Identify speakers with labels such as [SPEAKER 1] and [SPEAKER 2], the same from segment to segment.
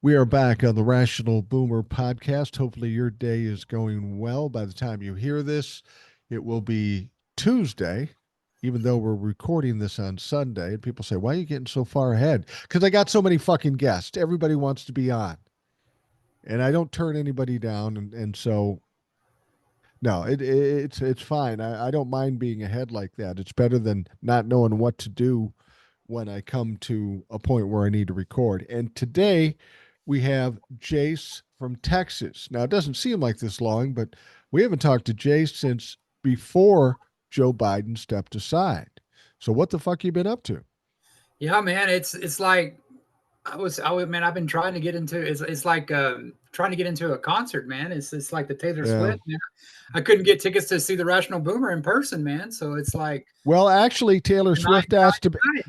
[SPEAKER 1] We are back on the Rational Boomer podcast. Hopefully, your day is going well. By the time you hear this, it will be Tuesday, even though we're recording this on Sunday. And people say, why are you getting so far ahead? Because I got so many fucking guests. Everybody wants to be on. And I don't turn anybody down. And so, no, it's fine. I don't mind being ahead like that. It's better than not knowing what to do when I come to a point where I need to record. And today we have Jace from Texas. Now, it doesn't seem like this long, but we haven't talked to Jace since before Joe Biden stepped aside. So, what the fuck you been up to?
[SPEAKER 2] Yeah, man, it's like man, I've been trying to get into it's like trying to get into a concert, man. It's like the Taylor
[SPEAKER 1] Yeah.
[SPEAKER 2] Swift, man. I couldn't get tickets to see the Rational Boomer in person, man. So it's like
[SPEAKER 1] Well, actually, Taylor
[SPEAKER 2] deny,
[SPEAKER 1] Swift asked to.
[SPEAKER 2] deny, deny.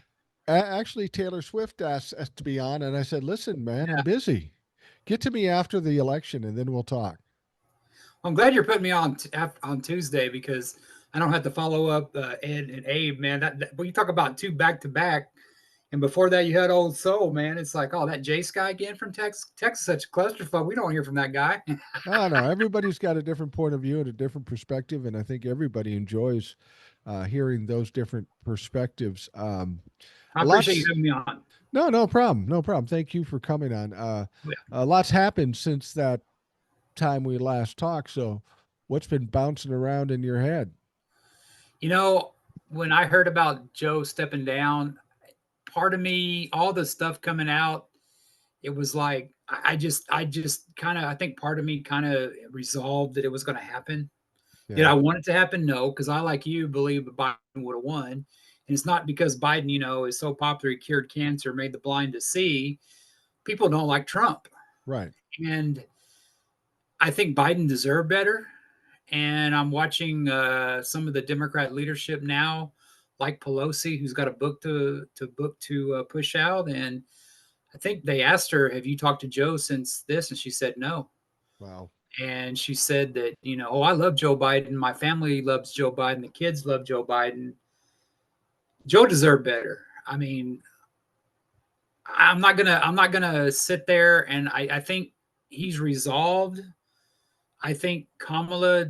[SPEAKER 1] Actually, Taylor Swift asked us to be on, and I said, "Listen, man, I'm
[SPEAKER 2] Yeah.
[SPEAKER 1] busy. Get to me after the election, and then we'll talk."
[SPEAKER 2] I'm glad you're putting me on on Tuesday because I don't have to follow up Ed and Abe, man. When you talk about two back to back, and before that you had Old Soul, man. It's like, oh, that Jace guy again from Texas. Texas, such a clusterfuck. We don't hear from that guy.
[SPEAKER 1] I don't know. Everybody's got a different point of view and a different perspective, and I think everybody enjoys hearing those different perspectives.
[SPEAKER 2] I appreciate you
[SPEAKER 1] Lots.
[SPEAKER 2] having me on.
[SPEAKER 1] No, no problem. No problem. Thank you for coming on.
[SPEAKER 2] Yeah.
[SPEAKER 1] Lots happened since that time we last talked. So, what's been bouncing around in your head?
[SPEAKER 2] You know, when I heard about Joe stepping down, part of me, all the stuff coming out, it was like I just kind of I think part of me kind of resolved that it was going to happen. Did
[SPEAKER 1] Yeah.
[SPEAKER 2] I want it to happen? No, because I, like you, believe that Biden would have won. And it's not because Biden, is so popular, he cured cancer, made the blind to see. People don't like Trump.
[SPEAKER 1] Right.
[SPEAKER 2] And I think Biden deserved better. And I'm watching some of the Democrat leadership now, like Pelosi, who's got a book to push out. And I think they asked her, "Have you talked to Joe since this?" And she said no.
[SPEAKER 1] Wow.
[SPEAKER 2] And she said that, oh, I love Joe Biden. My family loves Joe Biden. The kids love Joe Biden. Joe deserved better. I mean, I'm not gonna sit there and I think he's resolved. I think Kamala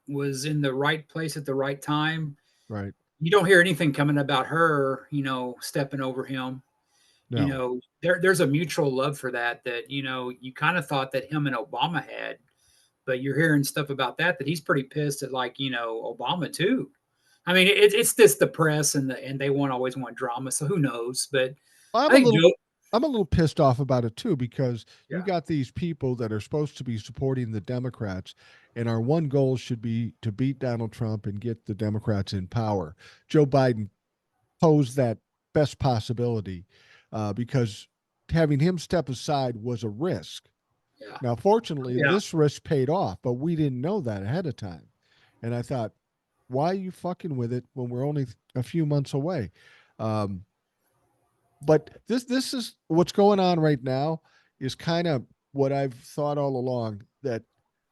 [SPEAKER 2] was in the right place at the right time.
[SPEAKER 1] Right.
[SPEAKER 2] You don't hear anything coming about her, stepping over him.
[SPEAKER 1] No.
[SPEAKER 2] There's a mutual love for that, you kind of thought that him and Obama had, but you're hearing stuff about that he's pretty pissed at, like, Obama too. I mean, it's this the press and they want always want drama, so who knows? But
[SPEAKER 1] I'm
[SPEAKER 2] I
[SPEAKER 1] a
[SPEAKER 2] think
[SPEAKER 1] little
[SPEAKER 2] Joe,
[SPEAKER 1] I'm a little pissed off about it too because you
[SPEAKER 2] yeah,
[SPEAKER 1] got these people that are supposed to be supporting the Democrats, and our one goal should be to beat Donald Trump and get the Democrats in power. Joe Biden posed that best possibility because having him step aside was a risk.
[SPEAKER 2] yeah,
[SPEAKER 1] Now, fortunately,
[SPEAKER 2] yeah.
[SPEAKER 1] this risk paid off, but we didn't know that ahead of time. And I thought, why are you fucking with it when we're only a few months away? Um, but this is what's going on right now is kind of what I've thought all along that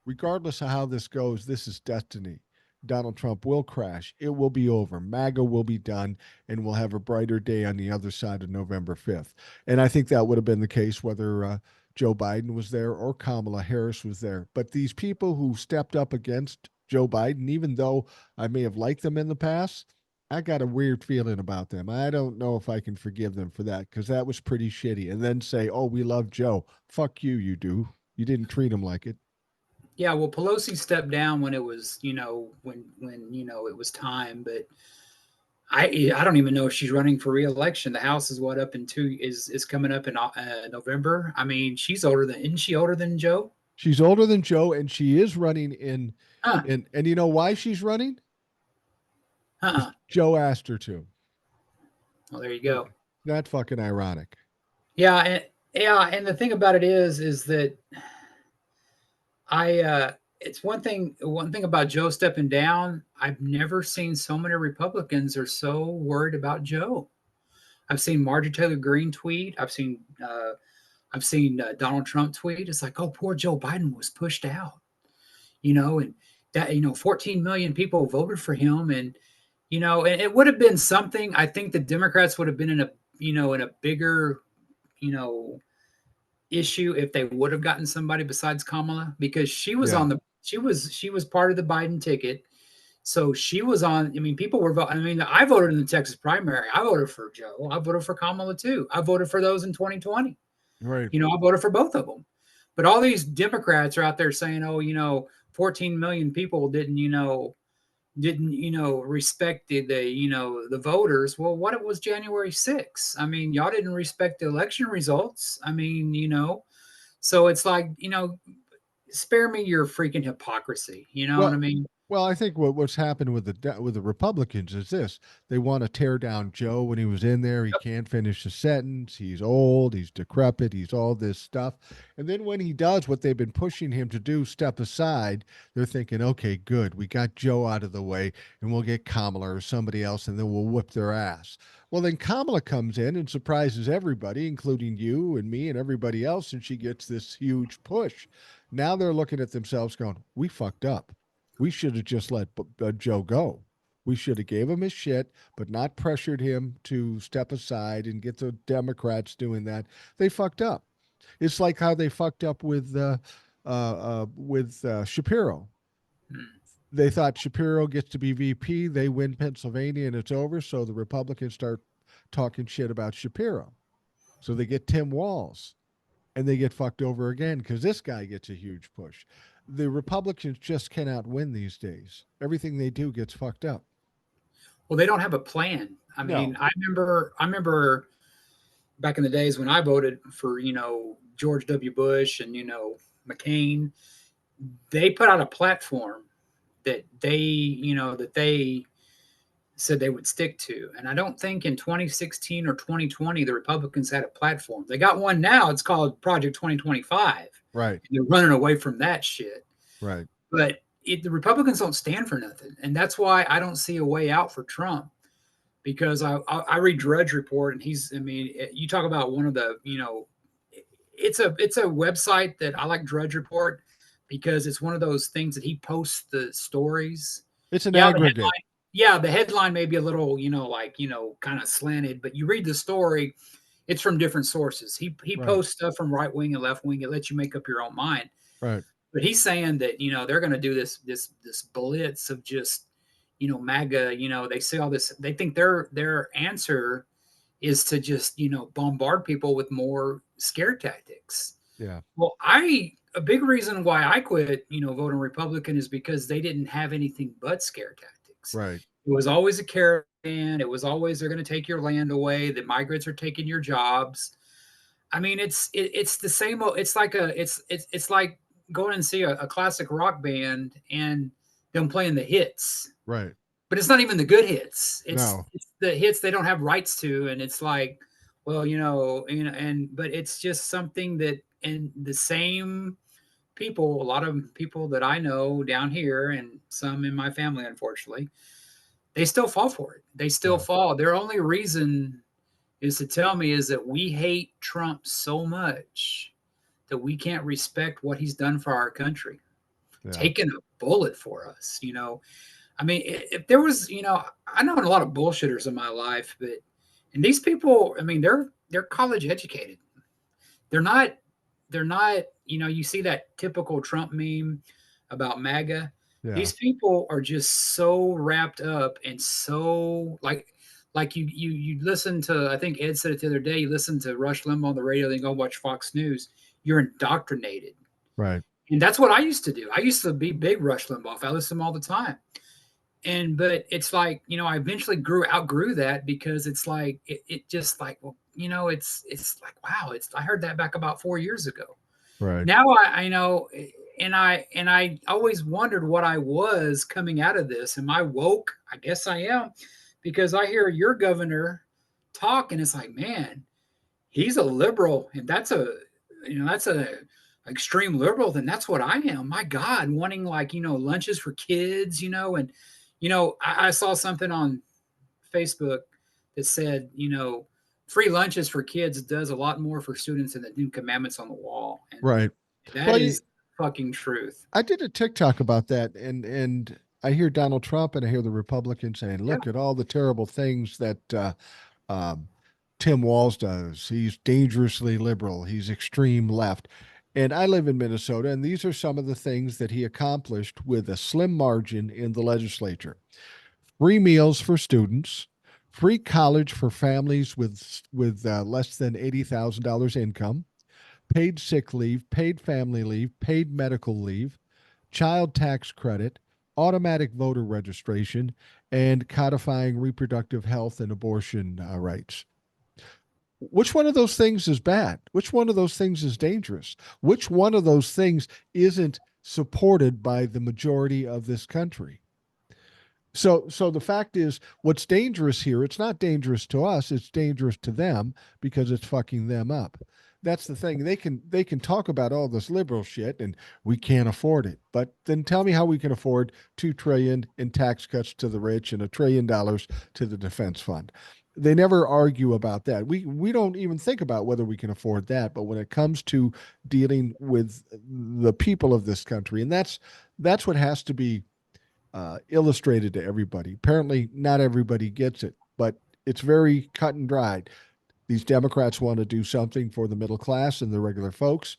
[SPEAKER 1] regardless of how this goes, this is destiny. Donald Trump will crash. It will be over. MAGA will be done, and we'll have a brighter day on the other side of November 5th. And I think that would have been the case whether Joe Biden was there or Kamala Harris was there. But these people who stepped up against Joe Biden, even though I may have liked them in the past, I got a weird feeling about them. I don't know if I can forgive them for that because that was pretty shitty. And then say, "Oh, we love Joe." Fuck you, you do. You didn't treat him like it.
[SPEAKER 2] Yeah, well, Pelosi stepped down when it was, when it was time, but I don't even know if she's running for reelection. The House is what up in two is coming up in November. I mean, she's older than isn't she older than Joe?
[SPEAKER 1] She's older than Joe, and she is running in.
[SPEAKER 2] Huh?
[SPEAKER 1] And you know why she's running? Because
[SPEAKER 2] Uh-uh.
[SPEAKER 1] Joe asked her to.
[SPEAKER 2] Well, there you
[SPEAKER 1] Isn't
[SPEAKER 2] go.
[SPEAKER 1] that fucking ironic?
[SPEAKER 2] Yeah, and the thing about it is that it's one thing about Joe stepping down. I've never seen so many Republicans are so worried about Joe. I've seen Marjorie Taylor Greene tweet. I've seen Donald Trump tweet. It's like, oh, poor Joe Biden was pushed out, and that 14 million people voted for him, and and it would have been something. I think the Democrats would have been in a bigger, you know issue if they would have gotten somebody besides Kamala, because she was
[SPEAKER 1] Yeah.
[SPEAKER 2] on the she was part of the Biden ticket. So she was on. I mean, people were voting. I mean, I voted in the Texas primary. I voted for Joe. I voted for Kamala too. I voted for those in 2020.
[SPEAKER 1] Right.
[SPEAKER 2] I voted for both of them. But all these Democrats are out there saying, "Oh, 14 million people didn't respect the voters." Well, what it was January 6th? I mean, y'all didn't respect the election results. I mean, so it's like, spare me your freaking hypocrisy. You know what I
[SPEAKER 1] Well,
[SPEAKER 2] mean?
[SPEAKER 1] well, I think what's happened with the Republicans is this: they want to tear down Joe when he was in there. He can't finish a sentence. He's old. He's decrepit. He's all this stuff. And then when he does what they've been pushing him to do, step aside, they're thinking, okay, good, we got Joe out of the way, and we'll get Kamala or somebody else, and then we'll whip their ass. Well, then Kamala comes in and surprises everybody, including you and me and everybody else, and she gets this huge push. Now they're looking at themselves going, we fucked up. We should have just let Joe go. We should have gave him his shit, but not pressured him to step aside and get the Democrats doing that. They fucked up. It's like how they fucked up with Shapiro.
[SPEAKER 2] Hmm.
[SPEAKER 1] They thought Shapiro gets to be VP, they win Pennsylvania, and it's over. So the Republicans start talking shit about Shapiro. So they get Tim Walz, and they get fucked over again because this guy gets a huge push. The Republicans just cannot win these days. Everything they do gets fucked up.
[SPEAKER 2] Well, they don't have a plan. I mean,
[SPEAKER 1] No.
[SPEAKER 2] I remember back in the days when I voted for, George W. Bush and, McCain, they put out a platform that they said they would stick to. And I don't think in 2016 or 2020 the Republicans had a platform. They got one now. It's called Project 2025.
[SPEAKER 1] Right.
[SPEAKER 2] They're running away from that shit.
[SPEAKER 1] Right.
[SPEAKER 2] But the Republicans don't stand for nothing, and that's why I don't see a way out for Trump. Because I read Drudge Report, and he's, I mean, you talk about one of the, it's a website that I like, Drudge Report, because it's one of those things that he posts the stories.
[SPEAKER 1] It's an
[SPEAKER 2] Yeah, the
[SPEAKER 1] aggregate.
[SPEAKER 2] headline, yeah, the headline may be a little, kind of slanted, but you read the story, it's from different sources. He
[SPEAKER 1] Right.
[SPEAKER 2] posts stuff from right wing and left wing. It lets you make up your own mind.
[SPEAKER 1] Right.
[SPEAKER 2] But he's saying that they're going to do this blitz of just MAGA. They see all this. They think their answer is to just bombard people with more scare tactics.
[SPEAKER 1] Yeah.
[SPEAKER 2] Well, a big reason why I quit voting Republican is because they didn't have anything but scare tactics.
[SPEAKER 1] Right.
[SPEAKER 2] It was always a caravan. It was always, they're going to take your land away. The migrants are taking your jobs. I mean, it's the same. It's like it's like going and see a classic rock band and them playing the hits,
[SPEAKER 1] Right.
[SPEAKER 2] but it's not even the good hits. It's,
[SPEAKER 1] No.
[SPEAKER 2] it's the hits they don't have rights to, and it's like, well, and but it's just something that, and the same people, a lot of people that I know down here, and some in my family, unfortunately, they still fall for it. They still
[SPEAKER 1] Yeah.
[SPEAKER 2] fall. Their only reason is to tell me is that we hate Trump so much that we can't respect what he's done for our country,
[SPEAKER 1] Yeah.
[SPEAKER 2] taking a bullet for us. I mean, if there was, I know a lot of bullshitters in my life, but and these people, I mean, they're college educated. They're not, they're not. You see that typical Trump meme about MAGA.
[SPEAKER 1] Yeah.
[SPEAKER 2] These people are just so wrapped up and so like you listen to, I think Ed said it the other day, you listen to Rush Limbaugh on the radio, then go watch Fox News, you're indoctrinated.
[SPEAKER 1] Right.
[SPEAKER 2] And that's what I used to do. I used to be big Rush Limbaugh. I listened to him all the time. But it's like, I eventually outgrew that, because it's like it just like, well, it's like, wow, I heard that back about 4 years ago.
[SPEAKER 1] Right.
[SPEAKER 2] Now I know, and I always wondered what I was coming out of this. Am I woke? I guess I am, because I hear your governor talk, and it's like, man, he's a liberal, and that's a extreme liberal. Then that's what I am. My God, wanting, like, lunches for kids, and I saw something on Facebook that said, free lunches for kids does a lot more for students than the New Commandments on the wall, and
[SPEAKER 1] Right.
[SPEAKER 2] that
[SPEAKER 1] Well,
[SPEAKER 2] is fucking truth.
[SPEAKER 1] I did a TikTok about that, and I hear Donald Trump and I hear the Republicans saying,
[SPEAKER 2] Yeah.
[SPEAKER 1] "Look at all the terrible things that um, Tim Walz does. He's dangerously liberal. He's extreme left. And I live in Minnesota, and these are some of the things that he accomplished with a slim margin in the legislature: free meals for students, free college for families with less than $80,000 income, paid sick leave, paid family leave, paid medical leave, child tax credit, automatic voter registration, and codifying reproductive health and abortion rights. Which one of those things is bad? Which one of those things is dangerous? Which one of those things isn't supported by the majority of this country? So the fact is, what's dangerous here, it's not dangerous to us, it's dangerous to them because it's fucking them up. That's the thing. They can talk about all this liberal shit and we can't afford it. But then tell me how we can afford 2 trillion in tax cuts to the rich and $1 trillion to the defense fund. They never argue about that. We don't even think about whether we can afford that, but when it comes to dealing with the people of this country, and that's what has to be illustrated to everybody. Apparently, not everybody gets it, but it's very cut and dried. These Democrats want to do something for the middle class and the regular folks,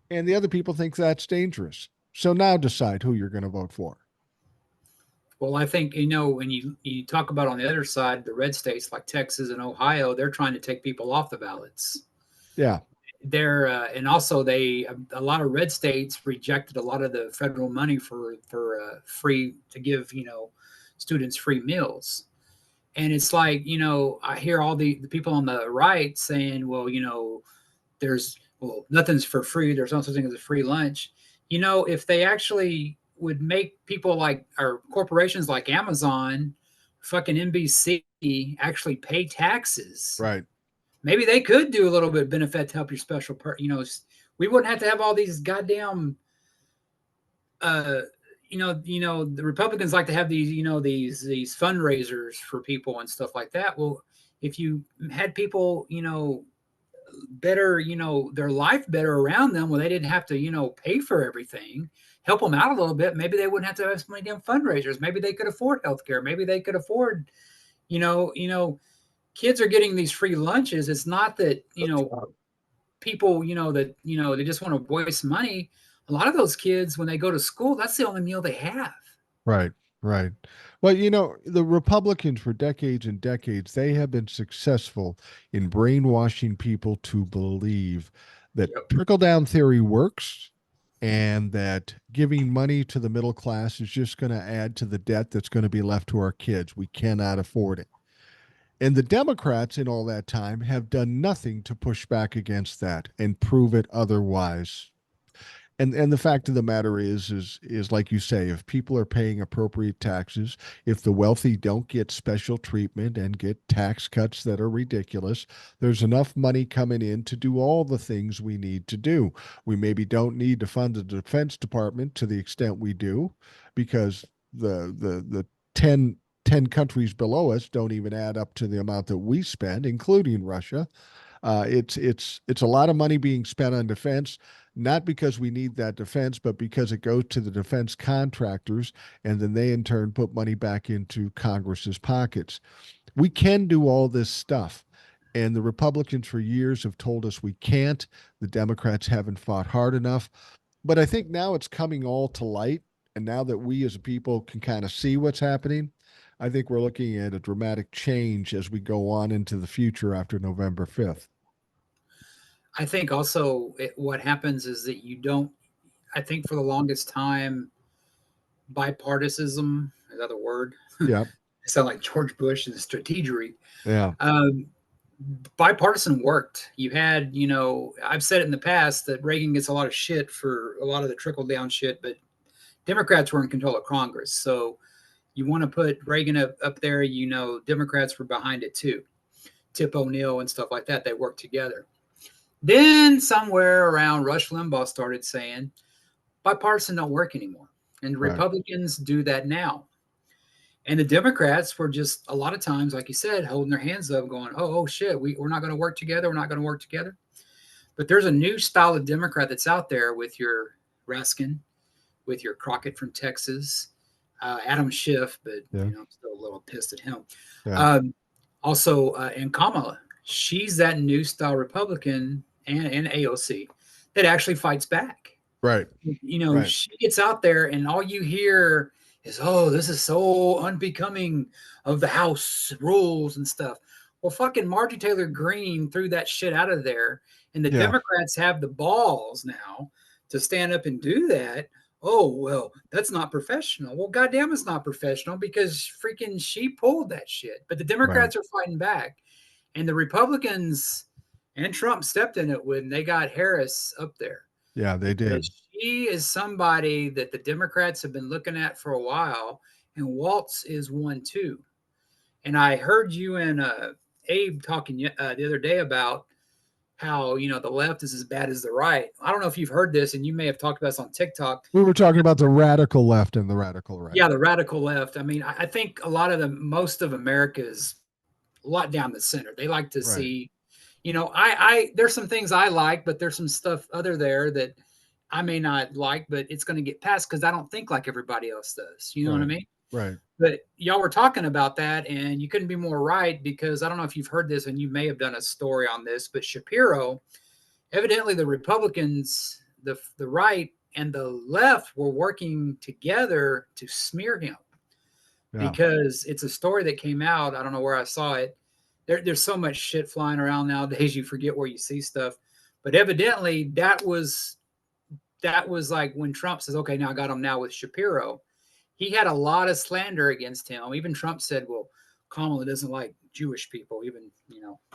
[SPEAKER 1] and the other people think that's dangerous. So now decide who you're going to vote for.
[SPEAKER 2] Well, I think when you talk about on the other side, the red states like Texas and Ohio, they're trying to take people off the ballots.
[SPEAKER 1] Yeah.
[SPEAKER 2] They're and also a lot of red states rejected a lot of the federal money for free to give students free meals. And it's like, I hear all the people on the right saying, well, nothing's for free. There's no such thing as a free lunch. If they actually would make people like, or corporations like Amazon, fucking NBC, actually pay taxes,
[SPEAKER 1] Right.
[SPEAKER 2] maybe they could do a little bit of benefit to help your special part. We wouldn't have to have all these goddamn, the Republicans like to have these, these fundraisers for people and stuff like that. Well, if you had people, better, their life better around them, well, they didn't have to, pay for everything, help them out a little bit. Maybe they wouldn't have to have so many damn fundraisers. Maybe they could afford healthcare. Maybe they could afford, kids are getting these free lunches. It's not that, people, that, they just want to waste money. A lot of those kids, when they go to school, that's the only meal they have.
[SPEAKER 1] Right. Right. Well, the Republicans for decades and decades, they have been successful in brainwashing people to believe that
[SPEAKER 2] Yep.
[SPEAKER 1] trickle down theory works and that giving money to the middle class is just going to add to the debt that's going to be left to our kids. We cannot afford it. And the Democrats in all that time have done nothing to push back against that and prove it otherwise. And the fact of the matter is like you say, if people are paying appropriate taxes, if the wealthy don't get special treatment and get tax cuts that are ridiculous, there's enough money coming in to do all the things we need to do. We maybe don't need to fund the Defense Department to the extent we do, because the 10 countries below us don't even add up to the amount that we spend, including Russia. It's a lot of money being spent on defense, not because we need that defense, but because it goes to the defense contractors, and then they in turn put money back into Congress's pockets. We can do all this stuff. And the Republicans for years have told us we can't. The Democrats haven't fought hard enough. But I think now it's coming all to light. And now that we as a people can kind of see what's happening, I think we're looking at a dramatic change as we go on into the future after November 5th.
[SPEAKER 2] I think also what happens is that you don't, I think for the longest time, bipartisanship, is that a word?
[SPEAKER 1] Yeah.
[SPEAKER 2] It sounds like George Bush and strategery.
[SPEAKER 1] Yeah.
[SPEAKER 2] Bipartisan worked. You had, I've said it in the past that Reagan gets a lot of shit for a lot of the trickle down shit, but Democrats were in control of Congress. So you want to put Reagan up there, Democrats were behind it too. Tip O'Neill and stuff like that, they worked together. Then somewhere around Rush Limbaugh started saying bipartisan don't work anymore. And
[SPEAKER 1] Right.
[SPEAKER 2] Republicans do that now. And the Democrats were just a lot of times, like you said, holding their hands up, going, oh shit, we're not going to work together. We're not going to work together. But there's a new style of Democrat that's out there with your Raskin, with your Crockett from Texas, Adam Schiff, but
[SPEAKER 1] Yeah.
[SPEAKER 2] I'm still a little pissed at him.
[SPEAKER 1] Yeah.
[SPEAKER 2] Also, and Kamala. she's that new style Republican and AOC that actually fights back.
[SPEAKER 1] Right.
[SPEAKER 2] You know,
[SPEAKER 1] Right.
[SPEAKER 2] she gets out there and all you hear is, oh, this is so unbecoming of the House rules and stuff. Well, fucking Marjorie Taylor Greene threw that shit out of there. And the
[SPEAKER 1] Yeah.
[SPEAKER 2] Democrats have the balls now to stand up and do that. Oh, well, that's not professional. Well, goddamn, it's not professional because freaking she pulled that shit. But the
[SPEAKER 1] Right.
[SPEAKER 2] Democrats are fighting back. And the Republicans and Trump stepped in it when they got Harris up there
[SPEAKER 1] Yeah, they did.
[SPEAKER 2] because she is somebody that the Democrats have been looking at for a while, and Walz is one too. And I heard you and Abe talking the other day about how the left is as bad as the right. I don't know if you've heard this, and you may have talked about this on TikTok.
[SPEAKER 1] We were talking about the radical left and the radical right.
[SPEAKER 2] Yeah, the radical left. I mean, I think a lot of most of America is a lot down the center. They like to
[SPEAKER 1] Right.
[SPEAKER 2] see, I there's some things I like, but there's some stuff other there that I may not like, but it's going to get passed because I don't think like everybody else does. You know what I
[SPEAKER 1] Right.
[SPEAKER 2] mean?
[SPEAKER 1] Right.
[SPEAKER 2] But y'all were talking about that, and you couldn't be more right because I don't know if you've heard this, and you may have done a story on this, but Shapiro, evidently the Republicans, the right and the left were working together to smear him
[SPEAKER 1] Yeah.
[SPEAKER 2] because it's a story that came out. I don't know where I saw it. There's so much shit flying around nowadays, you forget where you see stuff. But evidently, that was like when Trump says, "Okay, now I got him now with Shapiro." He had a lot of slander against him. Even Trump said, "Well, Kamala doesn't like Jewish people. Even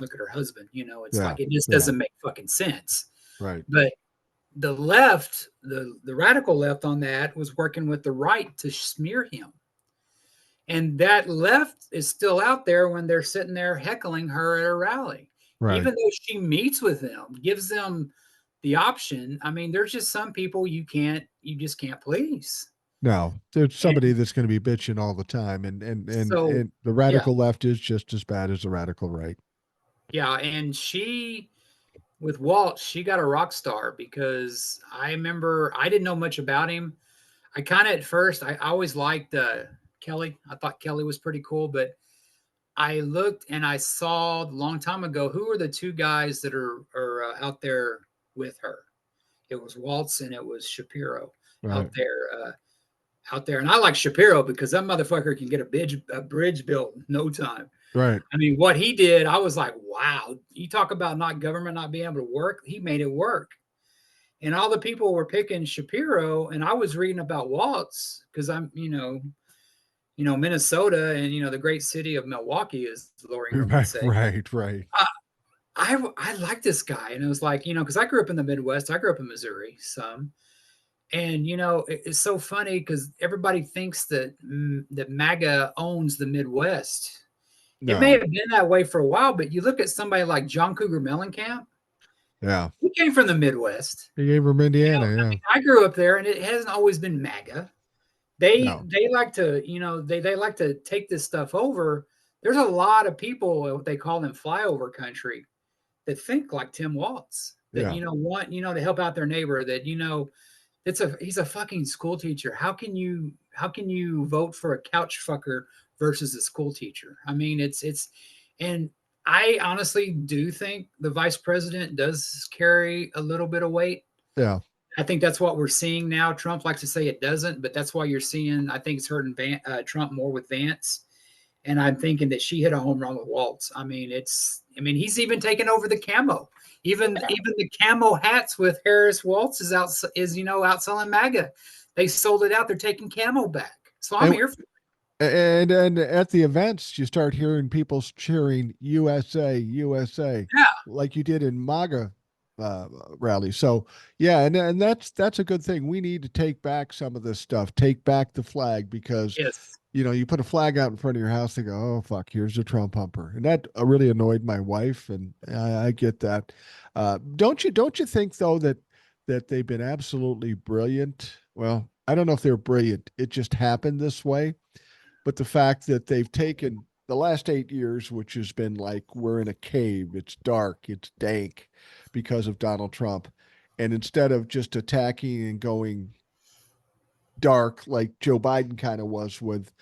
[SPEAKER 2] look at her husband. It's
[SPEAKER 1] Yeah.
[SPEAKER 2] like it just
[SPEAKER 1] Yeah.
[SPEAKER 2] doesn't make fucking sense."
[SPEAKER 1] Right.
[SPEAKER 2] But the left, the radical left on that was working with the right to smear him. And that left is still out there when they're sitting there heckling her at a rally.
[SPEAKER 1] Right.
[SPEAKER 2] Even though she meets with them, gives them the option. I mean, there's just some people you just can't please.
[SPEAKER 1] No, there's somebody
[SPEAKER 2] And
[SPEAKER 1] that's going to be bitching all the time,
[SPEAKER 2] so,
[SPEAKER 1] and the
[SPEAKER 2] yeah,
[SPEAKER 1] radical left is just as bad as the radical right.
[SPEAKER 2] yeah. And she, with Walt, she got a rock star because I remember I didn't know much about him. I kind of at first, I always liked Kelly. I thought Kelly was pretty cool, but I looked and I saw a long time ago who are the two guys that are out there with her. It was Waltz and it was Shapiro
[SPEAKER 1] Right.
[SPEAKER 2] out there. Out there, and I like Shapiro because that motherfucker can get a bridge built in no time.
[SPEAKER 1] Right.
[SPEAKER 2] I mean, what he did, I was like, wow. You talk about not government not being able to work. He made it work, and all the people were picking Shapiro, and I was reading about Waltz because I'm, Minnesota and the great city of Milwaukee, as Lori Ingram would
[SPEAKER 1] Right.
[SPEAKER 2] say.
[SPEAKER 1] Right. Right.
[SPEAKER 2] I like this guy, and it was like because I grew up in the Midwest. I grew up in Missouri, some, and it's so funny because everybody thinks that MAGA owns the Midwest. It may
[SPEAKER 1] No.
[SPEAKER 2] have been that way for a while, but you look at somebody like John Cougar Mellencamp.
[SPEAKER 1] Yeah.
[SPEAKER 2] He came from the Midwest.
[SPEAKER 1] He gave from Indiana.
[SPEAKER 2] I
[SPEAKER 1] Yeah.
[SPEAKER 2] mean, I grew up there, and it hasn't always been MAGA. They
[SPEAKER 1] No.
[SPEAKER 2] they like to they like to take this stuff over. There's a lot of people what they call them flyover country that think like Tim Waltz that
[SPEAKER 1] Yeah.
[SPEAKER 2] want to help out their neighbor that he's a fucking school teacher. How can you vote for a couch fucker versus a school teacher? I mean, and I honestly do think the vice president does carry a little bit of weight.
[SPEAKER 1] Yeah.
[SPEAKER 2] I think that's what we're seeing now. Trump likes to say it doesn't, but that's why you're seeing. I think it's hurting Trump more with Vance, and I'm thinking that she hit a home run with Waltz. I mean, he's even taken over the camo. Even the camo hats with Harris Waltz is out selling MAGA. They sold it out. They're taking camo back. So I'm
[SPEAKER 1] And
[SPEAKER 2] here for it.
[SPEAKER 1] and at the events, you start hearing people cheering USA, USA,
[SPEAKER 2] Yeah.
[SPEAKER 1] like you did in MAGA rallies. So yeah, and that's a good thing. We need to take back some of this stuff. Take back the flag because
[SPEAKER 2] Yes.
[SPEAKER 1] you put a flag out in front of your house, they go, oh, fuck, here's a Trump humper. And that really annoyed my wife. And I get that. Don't you think, though, that they've been absolutely brilliant? Well, I don't know if they're brilliant. It just happened this way. But the fact that they've taken the last 8 years, which has been like we're in a cave, it's dark, it's dank because of Donald Trump. And instead of just attacking and going dark like Joe Biden kind of was with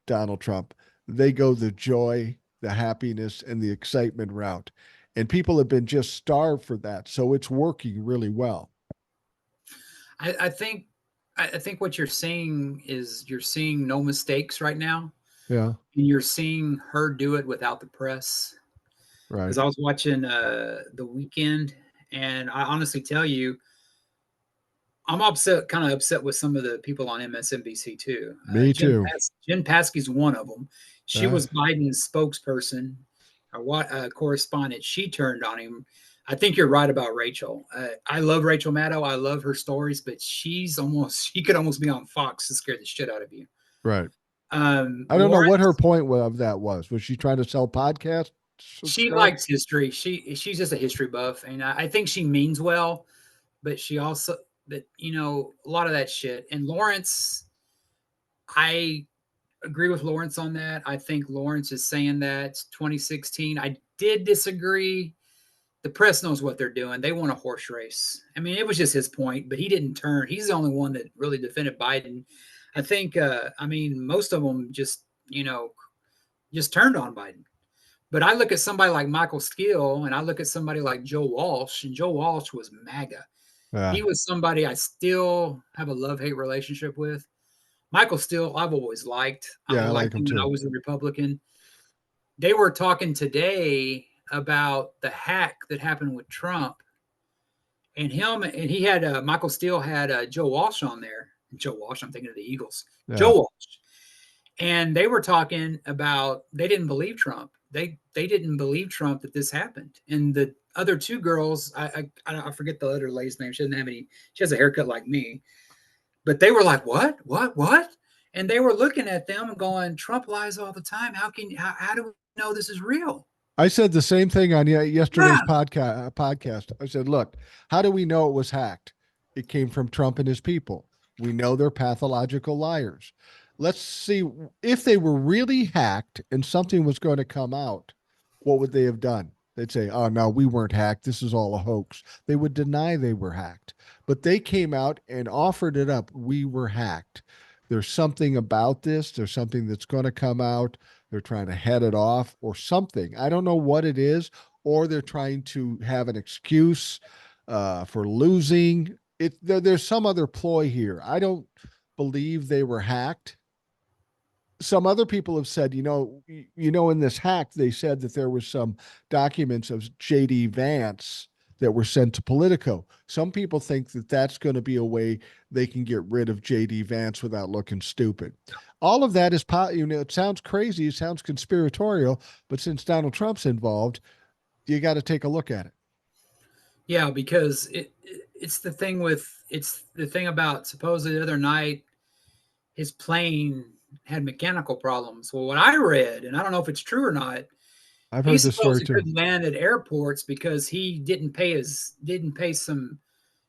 [SPEAKER 1] Donald Trump. They go the joy, the happiness and the excitement route. And people have been just starved for that. So it's working really well.
[SPEAKER 2] I think I think what you're seeing is you're seeing no mistakes right now,
[SPEAKER 1] Yeah.
[SPEAKER 2] and you're seeing her do it without the press.
[SPEAKER 1] Right.
[SPEAKER 2] Because I was watching the weekend, and I honestly tell you, I'm upset, kind of upset with some of the people on MSNBC too.
[SPEAKER 1] Me too.
[SPEAKER 2] Jen Psky's one of them. She
[SPEAKER 1] Uh,
[SPEAKER 2] was Biden's spokesperson or what correspondent. She turned on him. I think you're right about Rachel. I love Rachel Maddow. I love her stories, but she could almost be on Fox to scare the shit out of you.
[SPEAKER 1] right. I don't know what her
[SPEAKER 2] Lawrence,
[SPEAKER 1] point of that was. Was she trying to sell podcast
[SPEAKER 2] she
[SPEAKER 1] subscribe?
[SPEAKER 2] likes history. She's just a history buff, and I think she means well, but she also that a lot of that shit. And Lawrence, I agree with Lawrence on that. I think Lawrence is saying that 2016. I did disagree. The press knows what they're doing. They want a horse race. I mean, it was just his point, but he didn't turn. He's the only one that really defended Biden. I think. I mean, most of them just turned on Biden. But I look at somebody like Michael Steele, and I look at somebody like Joe Walsh, and Joe Walsh was MAGA.
[SPEAKER 1] Yeah.
[SPEAKER 2] He was somebody I still have a love-hate relationship with. Michael Steele, I've always liked. I
[SPEAKER 1] Yeah, I like
[SPEAKER 2] liked
[SPEAKER 1] him
[SPEAKER 2] him when I
[SPEAKER 1] too.
[SPEAKER 2] was a Republican. They were talking today about the hack that happened with Trump, and he had Michael Steele had Joe Walsh on there. Joe Walsh, I'm thinking of the Eagles.
[SPEAKER 1] Yeah.
[SPEAKER 2] Joe Walsh, and they were talking about they didn't believe Trump. They didn't believe Trump that this happened. And the other two girls, I forget the other lady's name. She doesn't have any. She has a haircut like me, but they were like, what? And they were looking at them and going, Trump lies all the time. How do we know this is real?
[SPEAKER 1] I said the same thing on yesterday's
[SPEAKER 2] Yeah.
[SPEAKER 1] podcast. I said, look, how do we know it was hacked? It came from Trump and his people. We know they're pathological liars. Let's see if they were really hacked and something was going to come out, what would they have done? They'd say, oh, no, we weren't hacked. This is all a hoax. They would deny they were hacked. But they came out and offered it up. We were hacked. There's something about this. There's something that's going to come out. They're trying to head it off or something. I don't know what it is, or they're trying to have an excuse for losing. There's some other ploy here. I don't believe they were hacked. Some other people have said, in this hack, they said that there was some documents of JD Vance that were sent to Politico. Some people think that that's going to be a way they can get rid of JD Vance without looking stupid. All of that is, it sounds crazy, it sounds conspiratorial, but since Donald Trump's involved, you got to take a look at it.
[SPEAKER 2] Yeah, because it's the thing about supposedly the other night his plane had mechanical problems. Well, what I read, and I don't know if it's true or not,
[SPEAKER 1] I've
[SPEAKER 2] he
[SPEAKER 1] heard this story
[SPEAKER 2] supposedly
[SPEAKER 1] too.
[SPEAKER 2] couldn't land at airports because he didn't pay some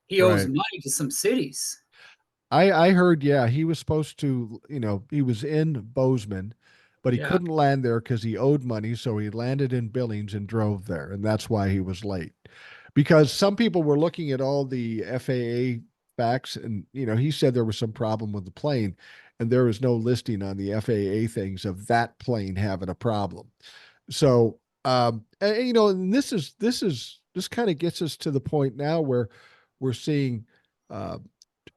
[SPEAKER 2] he owes
[SPEAKER 1] Right.
[SPEAKER 2] money to some cities.
[SPEAKER 1] I heard, yeah, he was supposed to, he was in Bozeman, but he
[SPEAKER 2] Yeah.
[SPEAKER 1] couldn't land there because he owed money. So he landed in Billings and drove there. And that's why he was late. Because some people were looking at all the FAA facts, and, he said there was some problem with the plane. And there was no listing on the FAA things of that plane having a problem. So, and this kind of gets us to the point now where we're seeing, uh,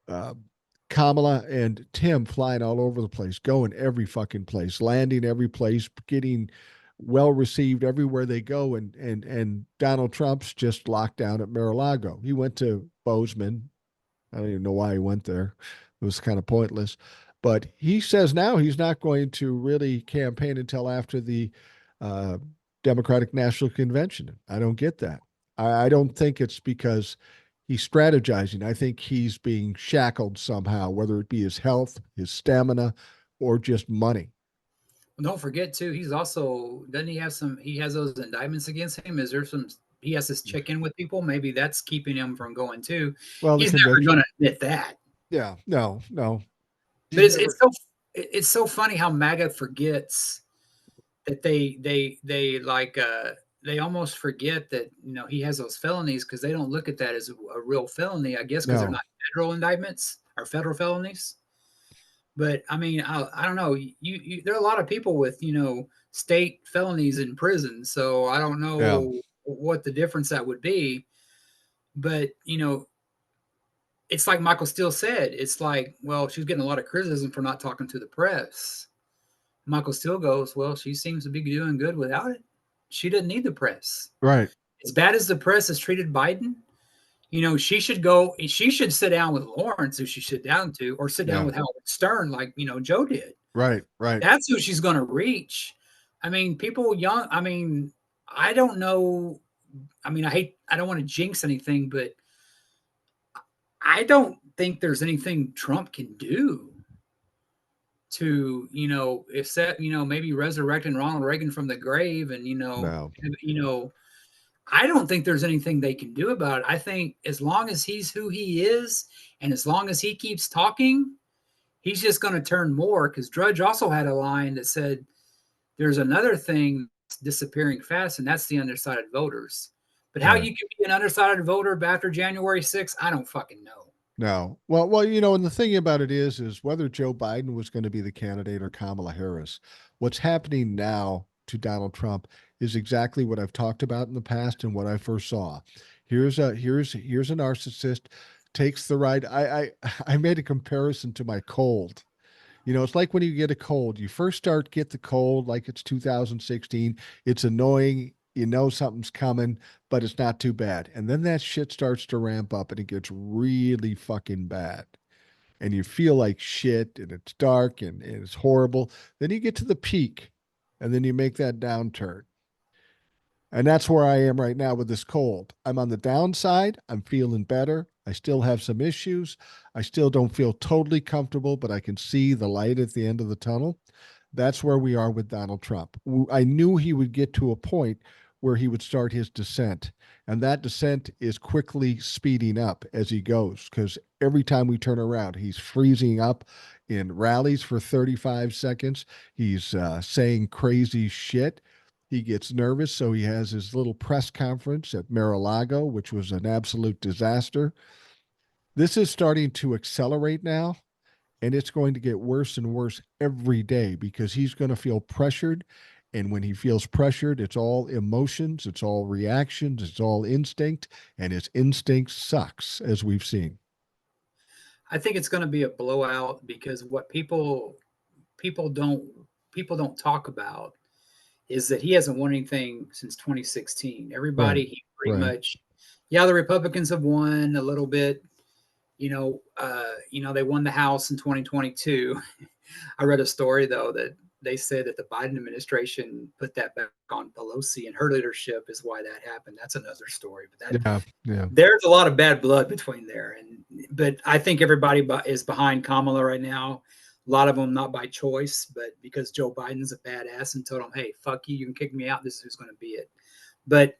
[SPEAKER 1] uh, Kamala and Tim flying all over the place, going every fucking place, landing every place, getting well received everywhere they go. And Donald Trump's just locked down at Mar-a-Lago. He went to Bozeman. I don't even know why he went there. It was kind of pointless. But he says now he's not going to really campaign until after the uh, Democratic National Convention. I don't get that. I don't think it's because he's strategizing. I think he's being shackled somehow, whether it be his health, his stamina, or just money.
[SPEAKER 2] Well, don't forget too, he's also doesn't he has those indictments against him? Is there some he has to check in with people? Maybe that's keeping him from going too.
[SPEAKER 1] Well, the
[SPEAKER 2] He's never
[SPEAKER 1] convention.
[SPEAKER 2] gonna admit that.
[SPEAKER 1] Yeah, no, no.
[SPEAKER 2] But
[SPEAKER 1] He's never.
[SPEAKER 2] it's so funny how MAGA forgets that they almost forget that he has those felonies because they don't look at that as a real felony, I guess, because they're
[SPEAKER 1] No.
[SPEAKER 2] not federal indictments or federal felonies. But I mean, I don't know. There are a lot of people with state felonies in prison. So I don't
[SPEAKER 1] Yeah.
[SPEAKER 2] know what the difference that would be. But, it's like Michael Steele said, it's like, well, she's getting a lot of criticism for not talking to the press. Michael Steele goes, well, she seems to be doing good without it. She doesn't need the press.
[SPEAKER 1] Right.
[SPEAKER 2] As bad as the press has treated Biden, she should go, she should sit down with Lawrence, who she sit down to, or sit down
[SPEAKER 1] Yeah.
[SPEAKER 2] with Howard Stern, like, Joe did.
[SPEAKER 1] Right. Right.
[SPEAKER 2] That's who she's going to reach. I mean, people young, I mean, I don't know. I mean, I don't want to jinx anything, but I don't think there's anything Trump can do to, except, maybe resurrecting Ronald Reagan from the grave. And,
[SPEAKER 1] No.
[SPEAKER 2] I don't think there's anything they can do about it. I think as long as he's who he is, and as long as he keeps talking, he's just going to turn more. Because Drudge also had a line that said, there's another thing that's disappearing fast, and that's the undecided voters. But how
[SPEAKER 1] Right.
[SPEAKER 2] you can be an undecided voter after January 6th, I don't fucking know.
[SPEAKER 1] No. Well, and the thing about it is whether Joe Biden was going to be the candidate or Kamala Harris. What's happening now to Donald Trump is exactly what I've talked about in the past and what I first saw. Here's a narcissist takes the ride. I made a comparison to my cold. It's like when you get a cold. You first get the cold like it's 2016. It's annoying. You know something's coming, but it's not too bad. And then that shit starts to ramp up and it gets really fucking bad. And you feel like shit and it's dark and it's horrible. Then you get to the peak and then you make that downturn. And that's where I am right now with this cold. I'm on the downside. I'm feeling better. I still have some issues. I still don't feel totally comfortable, but I can see the light at the end of the tunnel. That's where we are with Donald Trump. I knew he would get to a point where he would start his descent. And that descent is quickly speeding up as he goes because every time we turn around, he's freezing up in rallies for 35 seconds. He's saying crazy shit. He gets nervous, so he has his little press conference at Mar-a-Lago, which was an absolute disaster. This is starting to accelerate now, and it's going to get worse and worse every day because he's going to feel pressured. And when he feels pressured, it's all emotions, it's all reactions, it's all instinct, and his instinct sucks, as we've seen.
[SPEAKER 2] I think it's going to be a blowout because what people don't people don't talk about is that he hasn't won anything since 2016.
[SPEAKER 1] Right,
[SPEAKER 2] Everybody, he pretty
[SPEAKER 1] right.
[SPEAKER 2] much, yeah, the Republicans have won a little bit. They won the House in 2022. I read a story though that they said that the Biden administration put that back on Pelosi, and her leadership is why that happened. That's another story, but that
[SPEAKER 1] Yeah, yeah,
[SPEAKER 2] there's a lot of bad blood between there. But I think everybody is behind Kamala right now. A lot of them not by choice, but because Joe Biden's a badass and told them, "Hey, fuck you, you can kick me out. This is who's going to be it." But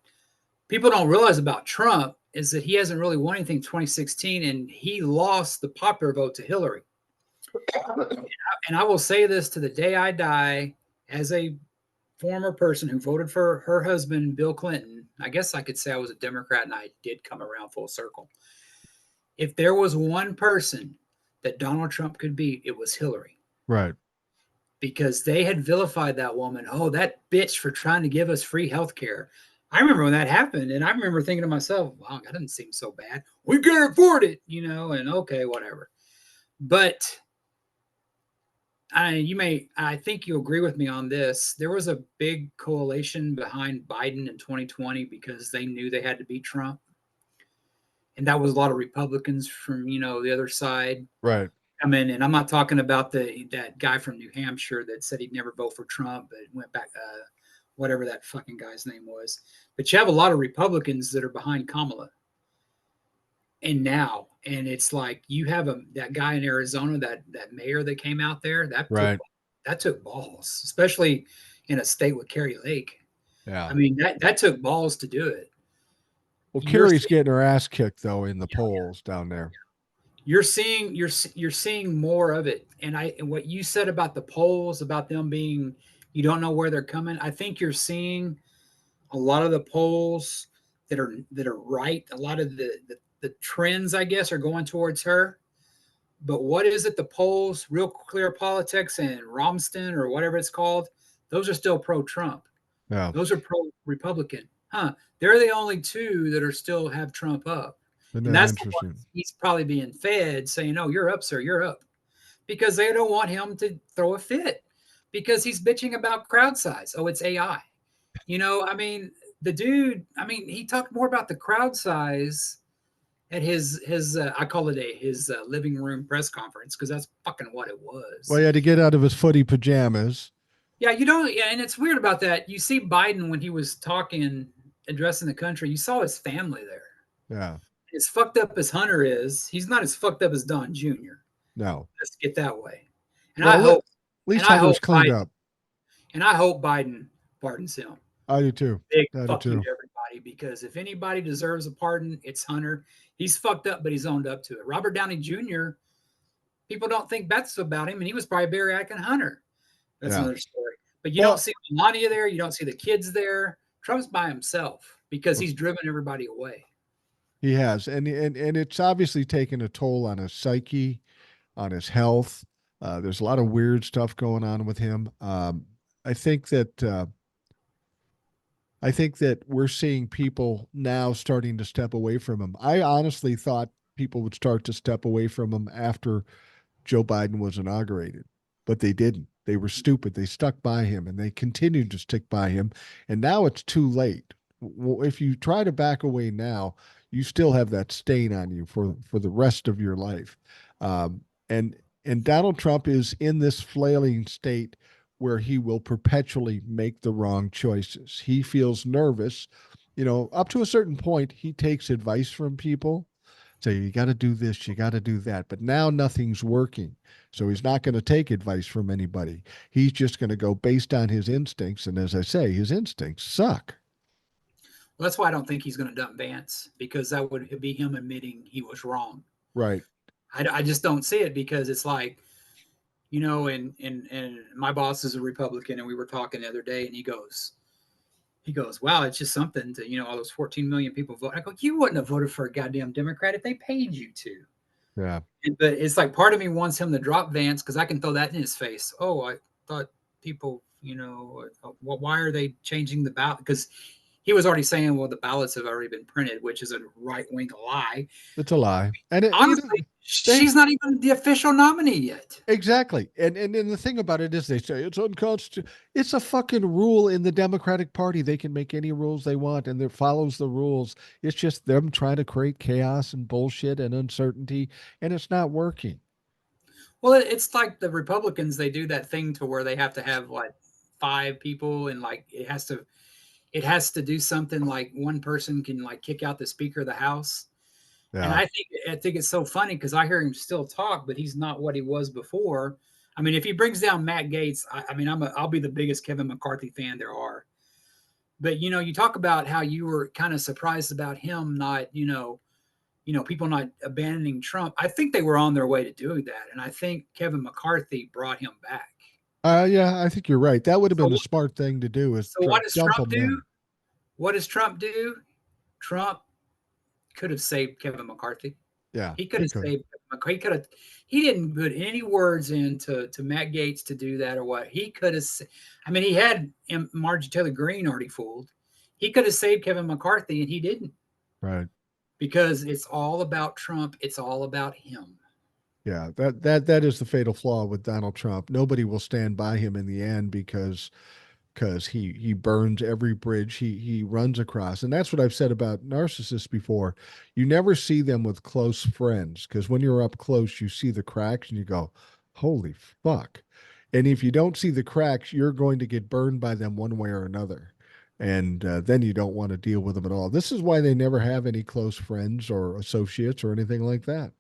[SPEAKER 2] people don't realize about Trump is that he hasn't really won anything in 2016, and he lost the popular vote to Hillary. And I will say this to the day I die, as a former person who voted for her husband, Bill Clinton. I guess I could say I was a Democrat and I did come around full circle. If there was one person that Donald Trump could beat, it was Hillary.
[SPEAKER 1] right.
[SPEAKER 2] Because they had vilified that woman. Oh, that bitch for trying to give us free health care. I remember when that happened, and I remember thinking to myself, wow, that doesn't seem so bad. We can't afford it, and okay, whatever. But I think you agree with me on this. There was a big coalition behind Biden in 2020 because they knew they had to beat Trump. And that was a lot of Republicans from, the other side
[SPEAKER 1] Right.
[SPEAKER 2] come in. And I'm not talking about that guy from New Hampshire that said he'd never vote for Trump, but went back, whatever that fucking guy's name was. But you have a lot of Republicans that are behind Kamala. And it's like you have that guy in Arizona, that mayor that came out there,
[SPEAKER 1] Right.
[SPEAKER 2] that took balls, especially in a state with Kerry Lake. I
[SPEAKER 1] Yeah.
[SPEAKER 2] mean, that took balls to do it.
[SPEAKER 1] Well,
[SPEAKER 2] You're
[SPEAKER 1] Kerry's getting her ass kicked though in the polls down there.
[SPEAKER 2] you're seeing you're seeing more of it. And what you said about the polls, about them being, you don't know where they're coming. I think you're seeing a lot of the polls that are right. A lot of the trends, I guess, are going towards her. But what is it? The polls, Real Clear Politics and Romston or whatever it's called, Those are still pro-Trump.
[SPEAKER 1] Yeah.
[SPEAKER 2] Those are pro-Republican. Huh. They're the only two that are still have Trump up.
[SPEAKER 1] Isn't
[SPEAKER 2] And
[SPEAKER 1] that
[SPEAKER 2] that's the
[SPEAKER 1] interesting?
[SPEAKER 2] ones he's probably being fed saying, "Oh, you're up, sir, you're up." Because they don't want him to throw a fit because he's bitching about crowd size. Oh, it's AI. I mean, the dude, I mean, he talked more about the crowd size at his I call it his living room press conference because that's fucking what it
[SPEAKER 1] Well,
[SPEAKER 2] was.
[SPEAKER 1] he had to get out of his footy pajamas.
[SPEAKER 2] Yeah, you don't. Yeah, and it's weird about that. You see Biden when he was talking, addressing the country. You saw his family there.
[SPEAKER 1] Yeah.
[SPEAKER 2] As fucked up as Hunter is, he's not as fucked up as Don Jr.
[SPEAKER 1] No.
[SPEAKER 2] Let's get that way. And I
[SPEAKER 1] Well, at
[SPEAKER 2] hope, and
[SPEAKER 1] least
[SPEAKER 2] I
[SPEAKER 1] Hunter's
[SPEAKER 2] hope
[SPEAKER 1] cleaned
[SPEAKER 2] Biden,
[SPEAKER 1] up.
[SPEAKER 2] and I hope Biden pardons him.
[SPEAKER 1] I do too.
[SPEAKER 2] Big
[SPEAKER 1] I do
[SPEAKER 2] fuck you
[SPEAKER 1] too.
[SPEAKER 2] to everybody because if anybody deserves a pardon, it's Hunter. He's fucked up, but he's owned up to it. Robert Downey Jr. People don't think that's about him, and he was probably Barry Hunter. That's
[SPEAKER 1] Yeah.
[SPEAKER 2] another story. But you don't
[SPEAKER 1] Well,
[SPEAKER 2] see Melania there. You don't see the kids there. Trump's by himself because he's driven everybody away.
[SPEAKER 1] he has, and it's obviously taken a toll on his psyche, on his health. There's a lot of weird stuff going on with him. I think that I think that we're seeing people now starting to step away from him. I honestly thought people would start to step away from him after Joe Biden was inaugurated, but they didn't. They were stupid. They stuck by him and they continued to stick by him. And now it's too late. If you try to back away now, you still have that stain on you for the rest of your life. Um, and and Donald Trump is in this flailing state where he will perpetually make the wrong choices. He feels nervous. Up to a certain point, he takes advice from people, say you got to do this, you got to do that, but now nothing's working, so he's not going to take advice from anybody. He's just going to go based on his instincts, and as I say, his instincts suck.
[SPEAKER 2] Well, that's why I don't think he's going to dump Vance because that would be him admitting he was wrong.
[SPEAKER 1] Right.
[SPEAKER 2] I just don't see it because it's like, and my boss is a Republican, and we were talking the other day, and he goes, wow, it's just something to all those 14 million people vote. I go, you wouldn't have voted for a goddamn Democrat if they paid you to.
[SPEAKER 1] Yeah.
[SPEAKER 2] But it's like part of me wants him to drop Vance because I can throw that in his face. Oh, I thought people, why are they changing the ballot? Because he was already saying, well, the ballots have already been printed, which is a right wing lie.
[SPEAKER 1] It's a lie, and
[SPEAKER 2] Honestly,
[SPEAKER 1] they
[SPEAKER 2] she's not even the official nominee yet.
[SPEAKER 1] exactly, and the thing about it is they say it's unconstitutional. It's a fucking rule in the Democratic Party. They can make any rules they want, and it follows the rules. It's just them trying to create chaos and bullshit and uncertainty, and it's not working.
[SPEAKER 2] Well, it's like the Republicans, they do that thing to where they have to have like five people and like it has to do something like one person can like kick out the speaker of the house. And
[SPEAKER 1] Yeah.
[SPEAKER 2] I think it's so funny because I hear him still talk, but he's not what he was before. I mean, if he brings down Matt Gaetz, I mean, I'll be the biggest Kevin McCarthy fan there are. But you talk about how you were kind of surprised about him not, people not abandoning Trump. I think they were on their way to doing that, and I think Kevin McCarthy brought him back.
[SPEAKER 1] Yeah, I think you're right. That would have been
[SPEAKER 2] So,
[SPEAKER 1] a smart thing to do is
[SPEAKER 2] so what does
[SPEAKER 1] dump
[SPEAKER 2] Trump
[SPEAKER 1] him
[SPEAKER 2] do?
[SPEAKER 1] then.
[SPEAKER 2] What does Trump do? Trump could have saved Kevin McCarthy.
[SPEAKER 1] Yeah,
[SPEAKER 2] He could
[SPEAKER 1] he
[SPEAKER 2] have
[SPEAKER 1] could.
[SPEAKER 2] saved McCarthy. He could have. He didn't put any words into to Matt Gaetz to do that or what. He could have. I mean, he had Margie Taylor Greene already fooled. He could have saved Kevin McCarthy, and he didn't
[SPEAKER 1] Right.
[SPEAKER 2] because it's all about Trump. It's all about him.
[SPEAKER 1] Yeah, that is the fatal flaw with Donald Trump. Nobody will stand by him in the end because he burns every bridge he runs across. And that's what I've said about narcissists before. You never see them with close friends because when you're up close, you see the cracks and you go, "Holy fuck." And if you don't see the cracks, you're going to get burned by them one way or another. And then you don't want to deal with them at all. This is why they never have any close friends or associates or anything like that.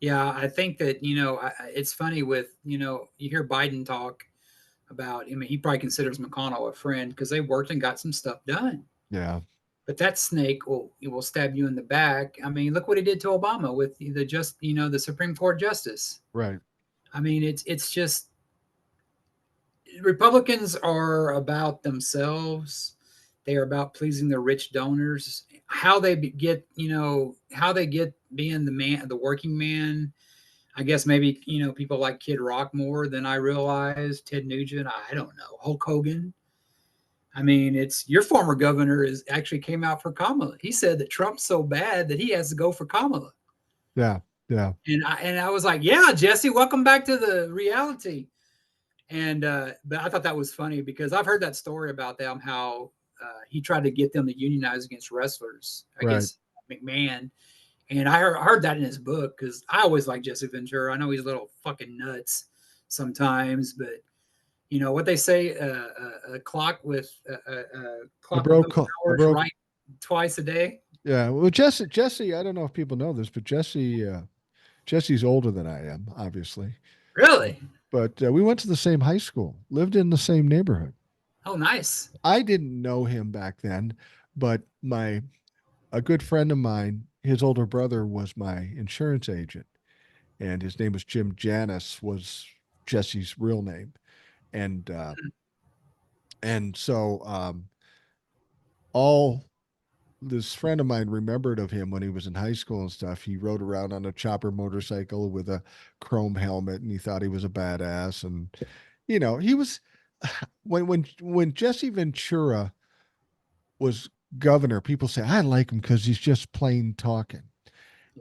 [SPEAKER 2] Yeah, I think that it's funny with you hear Biden talk about. I mean, he probably considers McConnell a friend because they worked and got some stuff done.
[SPEAKER 1] Yeah,
[SPEAKER 2] But that snake will stab you in the back. I mean, look what he did to Obama with the Supreme Court justice.
[SPEAKER 1] right.
[SPEAKER 2] I mean, it's just Republicans are about themselves. They are about pleasing their rich donors. How they get being the working man. I guess maybe, people like Kid Rock more than I realized. Ted Nugent, I don't know. Hulk Hogan. I mean, it's your former governor is actually came out for Kamala. He said that Trump's so bad that he has to go for Kamala.
[SPEAKER 1] Yeah, yeah.
[SPEAKER 2] And I was like, yeah, Jesse, welcome back to the reality. And but I thought that was funny because I've heard that story about them how he tried to get them to unionize against wrestlers. I
[SPEAKER 1] Right.
[SPEAKER 2] guess McMahon. And I heard that in his book because I always like Jesse Ventura. I know he's a little fucking nuts sometimes, but what they say: a clock with
[SPEAKER 1] A
[SPEAKER 2] clock with no
[SPEAKER 1] broke, a
[SPEAKER 2] hours,
[SPEAKER 1] broke.
[SPEAKER 2] right twice a day.
[SPEAKER 1] Yeah. Well, Jesse. I don't know if people know this, but Jesse's older than I am, obviously.
[SPEAKER 2] Really?
[SPEAKER 1] But we went to the same high school, lived in the same neighborhood.
[SPEAKER 2] Oh, nice.
[SPEAKER 1] I didn't know him back then, but a good friend of mine, his older brother was my insurance agent, and his name was Jim Janis, was Jesse's real name, and uh, and so all this friend of mine remembered of him when he was in high school and stuff. He rode around on a chopper motorcycle with a chrome helmet, and he thought he was a badass. And he was when Jesse Ventura was governor, people say I like him because he's just plain talking.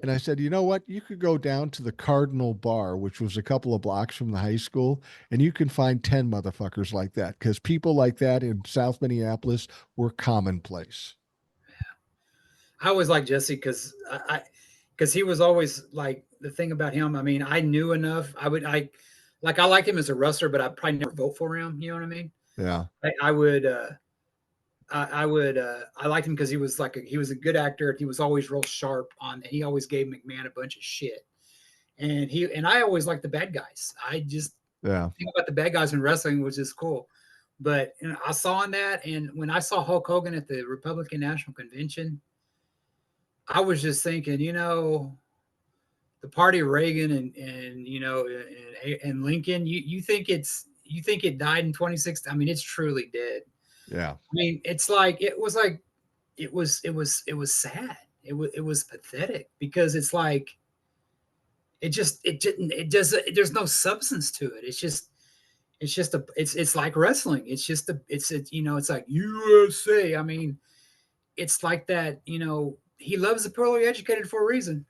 [SPEAKER 1] And I said, you know what? You could go down to the Cardinal Bar, which was a couple of blocks from the high school, and you can find 10 motherfuckers like that because people like that in South Minneapolis were commonplace.
[SPEAKER 2] I always like Jesse because he was always like the thing about him. I mean, I knew enough. I like him as a wrestler, but I'd probably never vote for him. You know what I mean?
[SPEAKER 1] Yeah.
[SPEAKER 2] I would. I liked him because he was a good actor. He was always real sharp on. He always gave McMahon a bunch of shit, and I always liked the bad guys. I just
[SPEAKER 1] Yeah.
[SPEAKER 2] think about the bad guys in wrestling, which is cool. But I saw in that, and when I saw Hulk Hogan at the Republican National Convention, I was just thinking, the party of Reagan and Lincoln. You think it died in 2016? I mean, it's truly dead.
[SPEAKER 1] Yeah.
[SPEAKER 2] I mean, it's like it was sad. It was pathetic because it's like it didn't it does there's no substance to it. It's like wrestling. It's like USA. I mean, it's like that. He loves the poorly educated for a reason.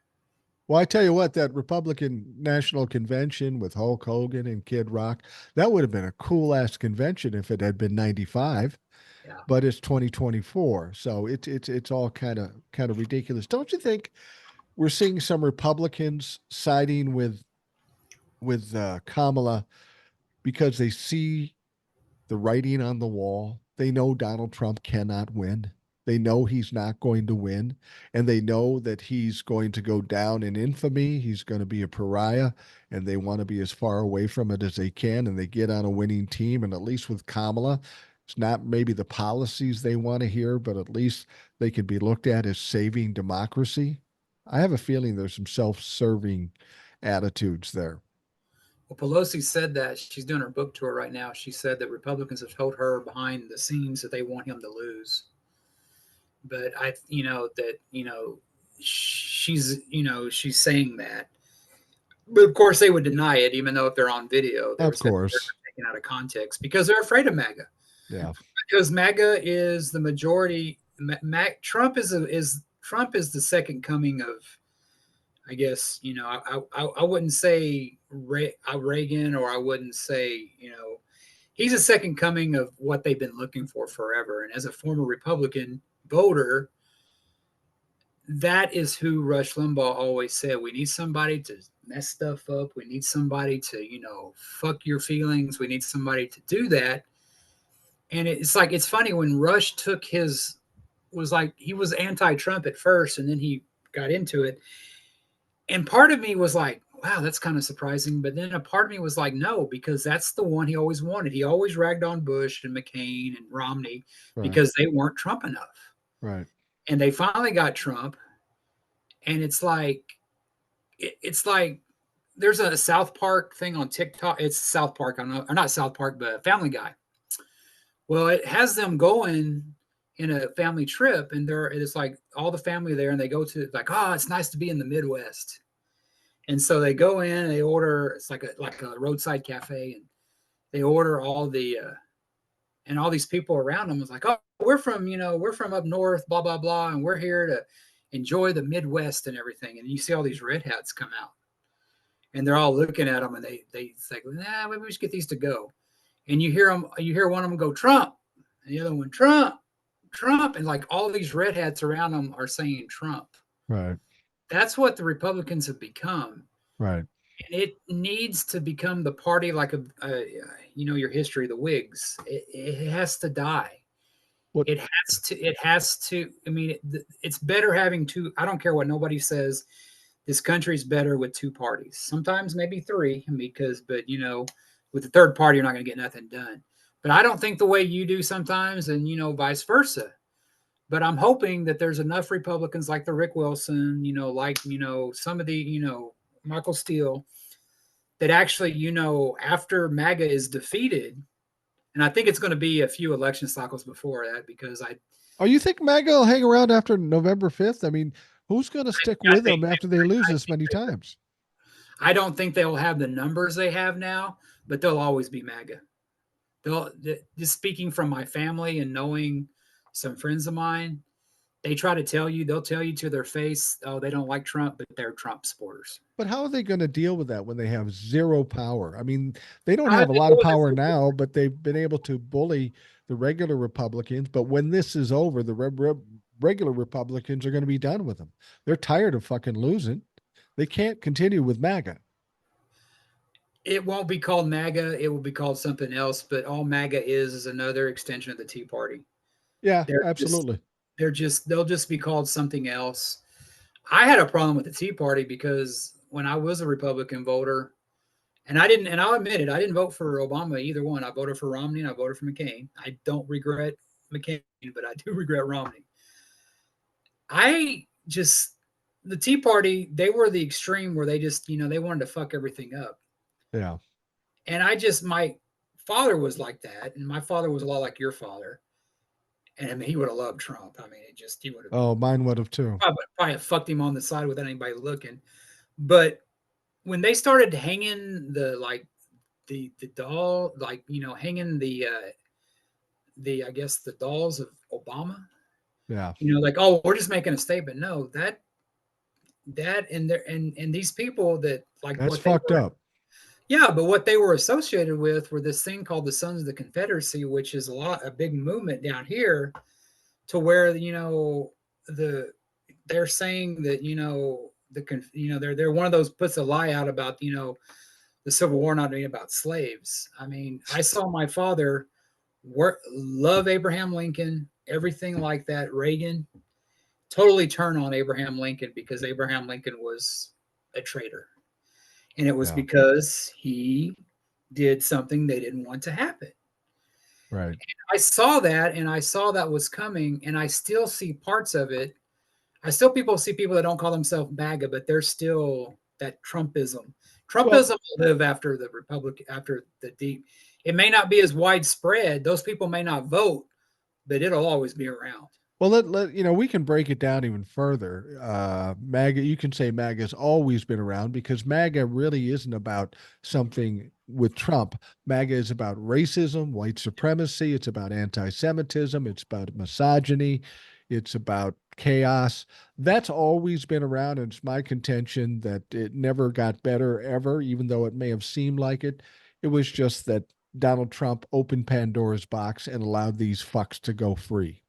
[SPEAKER 1] Well, I tell you what, that Republican National Convention with Hulk Hogan and Kid Rock, that would have been a cool ass convention if it had been 95,
[SPEAKER 2] Yeah.
[SPEAKER 1] but it's 2024. So it's all kind of ridiculous. Don't you think we're seeing some Republicans siding with Kamala because they see the writing on the wall. They know Donald Trump cannot win. They know he's not going to win. And they know that he's going to go down in infamy. He's going to be a pariah. And they want to be as far away from it as they can. And they get on a winning team. And at least with Kamala, it's not maybe the policies they want to hear, but at least they can be looked at as saving democracy. I have a feeling there's some self serving attitudes there.
[SPEAKER 2] Well, Pelosi said that she's doing her book tour right now. She said that Republicans have told her behind the scenes that they want him to lose. But she's saying that. But of course, they would deny it, even though if they're on video,
[SPEAKER 1] Of
[SPEAKER 2] they're
[SPEAKER 1] course.
[SPEAKER 2] taken out of context because they're afraid of MAGA.
[SPEAKER 1] Yeah.
[SPEAKER 2] Because MAGA is the majority. Trump is the second coming of, I guess, I wouldn't say Reagan, or I wouldn't say, he's a second coming of what they've been looking for forever. And as a former Republican voter, that is who Rush Limbaugh always said. We need somebody to mess stuff up. We need somebody to, fuck your feelings. We need somebody to do that. And it's funny when Rush was like, he was anti-Trump at first, and then he got into it. And part of me was like, wow, that's kind of surprising. But then a part of me was like, no, because that's the one he always wanted. He always ragged on Bush and McCain and Romney
[SPEAKER 1] Right.
[SPEAKER 2] because they weren't Trump enough.
[SPEAKER 1] Right.
[SPEAKER 2] And they finally got Trump. And it's like there's a South Park thing on TikTok. It's South Park, I don't know, or not South Park, but Family Guy. Well, it has them going in a family trip, and it's like all the family there, and they go to like, oh, it's nice to be in the Midwest. And so they go in and they order. It's like a roadside cafe, and they order all the and all these people around them was like, oh, we're from up north, blah blah blah, and we're here to enjoy the Midwest and everything. And you see all these red hats come out, and they're all looking at them, and they say, nah, maybe we should get these to go. And you hear one of them go Trump, and the other one Trump, Trump, and like all these red hats around them are saying Trump.
[SPEAKER 1] Right.
[SPEAKER 2] That's what the Republicans have become.
[SPEAKER 1] Right.
[SPEAKER 2] And it needs to become the party like your history, the Whigs. It has to die.
[SPEAKER 1] What?
[SPEAKER 2] It has to. I mean, it's better having two. I don't care what nobody says. This country's better with two parties. Sometimes maybe three, but with the third party, you're not going to get nothing done. But I don't think the way you do sometimes, and vice versa. But I'm hoping that there's enough Republicans like the Rick Wilson, some of the, Michael Steele, that actually, after MAGA is defeated, and I think it's going to be a few election cycles before that because
[SPEAKER 1] Oh, you think MAGA will hang around after November 5th? I mean, who's going to stick with them after they lose this many times?
[SPEAKER 2] I don't think they'll have the numbers they have now, but they'll always be MAGA. Just speaking from my family and knowing some friends of mine, they'll tell you to their face, oh, they don't like Trump, but they're Trump supporters.
[SPEAKER 1] But how are they going to deal with that when they have zero power? I mean, they don't have a lot of power now, but they've been able to bully the regular Republicans. But when this is over, the regular Republicans are going to be done with them. They're tired of fucking losing. They can't continue with MAGA.
[SPEAKER 2] It won't be called MAGA. It will be called something else. But all MAGA is another extension of the Tea Party.
[SPEAKER 1] Yeah, absolutely.
[SPEAKER 2] They'll just be called something else. I had a problem with the Tea Party because when I was a Republican voter, and I'll admit it, I didn't vote for Obama either one. I voted for Romney and I voted for McCain. I don't regret McCain, but I do regret Romney. The Tea Party, they were the extreme where they just, they wanted to fuck everything up.
[SPEAKER 1] Yeah.
[SPEAKER 2] And my father was like that. And my father was a lot like your father. And I mean, he would have loved Trump. I mean, he would have.
[SPEAKER 1] Oh, mine would have too.
[SPEAKER 2] Probably have fucked him on the side without anybody looking. But when they started hanging the doll, hanging I guess the dolls of Obama.
[SPEAKER 1] Yeah.
[SPEAKER 2] Oh, we're just making a statement. No, that and these people that
[SPEAKER 1] that's fucked up.
[SPEAKER 2] Yeah, but what they were associated with were this thing called the Sons of the Confederacy, which is a big movement down here, to where they're saying that they're one of those puts a lie out about the Civil War not being about slaves. I mean, I saw my father love Abraham Lincoln, everything like that. Reagan, totally turn on Abraham Lincoln because Abraham Lincoln was a traitor. And it was because he did something they didn't want to happen.
[SPEAKER 1] Right.
[SPEAKER 2] And I saw that, and I saw that was coming, and I still see parts of it. I still see people that don't call themselves MAGA, but they're still that Trumpism. Trumpism will live after the Republic, after the deep. It may not be as widespread. Those people may not vote, but it'll always be around.
[SPEAKER 1] Well, we can break it down even further. MAGA, you can say MAGA has always been around because MAGA really isn't about something with Trump. MAGA is about racism, white supremacy. It's about anti-Semitism. It's about misogyny. It's about chaos. That's always been around. And it's my contention that it never got better ever, even though it may have seemed like it. It was just that Donald Trump opened Pandora's box and allowed these fucks to go free.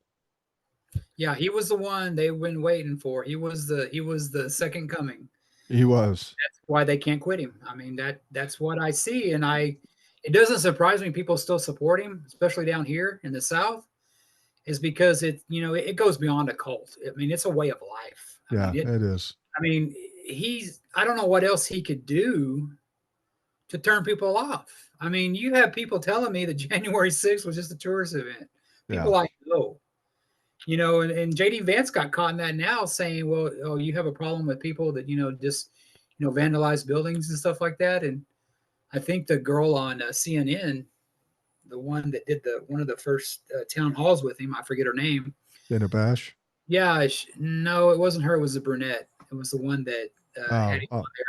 [SPEAKER 2] Yeah, he was the one they've been waiting for. He was the second coming.
[SPEAKER 1] He was.
[SPEAKER 2] That's why they can't quit him. I mean, that's what I see. And it doesn't surprise me people still support him, especially down here in the South, is because it goes beyond a cult. I mean, it's a way of life.
[SPEAKER 1] It is.
[SPEAKER 2] I mean, I don't know what else he could do to turn people off. I mean, you have people telling me that January 6th was just a tourist event. People I know. And JD Vance got caught in that now, saying, well, oh, you have a problem with people that, just, vandalize buildings and stuff like that. And I think the girl on CNN, the one that did one of the first town halls with him, I forget her name.
[SPEAKER 1] Dana Bash?
[SPEAKER 2] Yeah. No, it wasn't her. It was the brunette. It was the one that had him on there.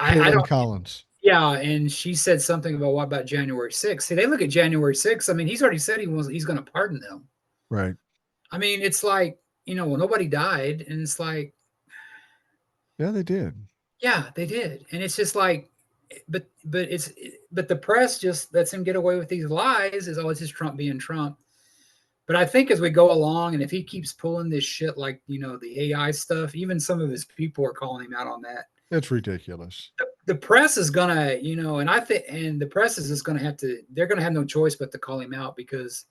[SPEAKER 2] I
[SPEAKER 1] Caitlin
[SPEAKER 2] don't.
[SPEAKER 1] Collins.
[SPEAKER 2] Yeah, and she said something about what about January 6th? See, they look at January 6th. I mean, he's already said he's going to pardon them.
[SPEAKER 1] Right.
[SPEAKER 2] I mean, it's like, well, nobody died, and it's like,
[SPEAKER 1] Yeah, they did.
[SPEAKER 2] yeah, they did, and it's just like, but the press just lets him get away with these lies. Is always just Trump being Trump. But I think as we go along, and if he keeps pulling this shit, like the AI stuff, even some of his people are calling him out on that.
[SPEAKER 1] It's ridiculous.
[SPEAKER 2] The press is gonna, and I think, and the press is just gonna have to. They're gonna have no choice but to call him out because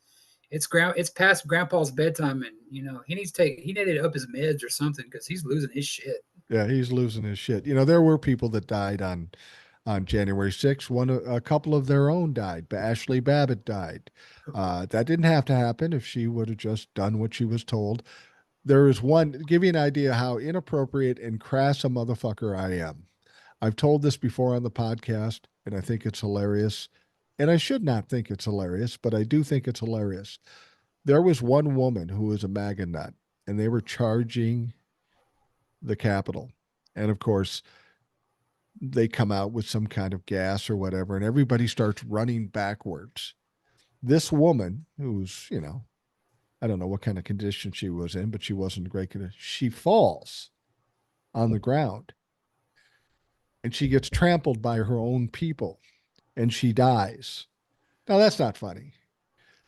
[SPEAKER 2] it's past Grandpa's bedtime, and he needed to up his meds or something because he's losing his shit.
[SPEAKER 1] Yeah, he's losing his shit. There were people that died on January 6th. A couple of their own died. Ashley Babbitt died. That didn't have to happen if she would have just done what she was told. There is one, give you an idea how inappropriate and crass a motherfucker I am. I've told this before on the podcast, and I think it's hilarious. And I should not think it's hilarious, but I do think it's hilarious. There was one woman who was a MAGA nut, and they were charging the Capitol. And of course, they come out with some kind of gas or whatever, and everybody starts running backwards. This woman, who's, I don't know what kind of condition she was in, but she wasn't in great condition. She falls on the ground and she gets trampled by her own people and she dies. Now, that's not funny.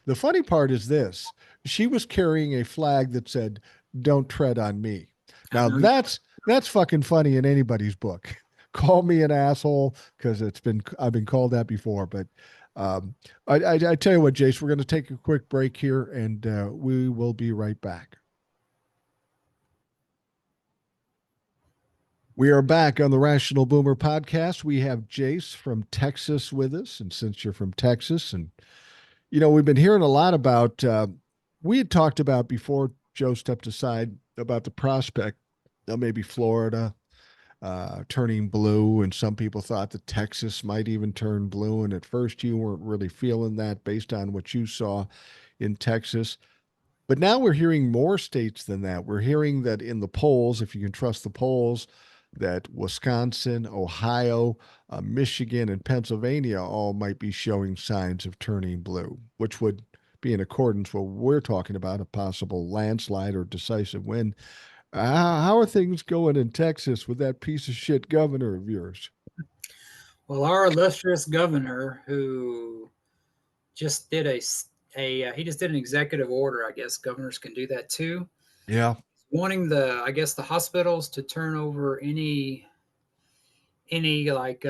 [SPEAKER 1] The funny part is this: she was carrying a flag that said, "Don't tread on me."
[SPEAKER 2] I
[SPEAKER 1] Now,
[SPEAKER 2] know.
[SPEAKER 1] that's fucking funny in anybody's book. Call me an asshole because I've been called that before. But I tell you what, Jace, we're going to take a quick break here, and we will be right back. We are back on the Rational Boomer podcast. We have Jace from Texas with us, and since you're from Texas, and we've been hearing a lot about. We had talked about before Joe stepped aside about the prospect of maybe Florida turning blue, and some people thought that Texas might even turn blue. And at first, you weren't really feeling that based on what you saw in Texas. But now we're hearing more states than that. We're hearing that in the polls, if you can trust the polls, that Wisconsin, Ohio, Michigan, and Pennsylvania all might be showing signs of turning blue, which would be in accordance with what we're talking about, a possible landslide or decisive win. How are things going in Texas with that piece of shit governor of yours?
[SPEAKER 2] Well, our illustrious governor, who just did he just did an executive order. I guess governors can do that too.
[SPEAKER 1] Yeah.
[SPEAKER 2] Wanting the hospitals to turn over any like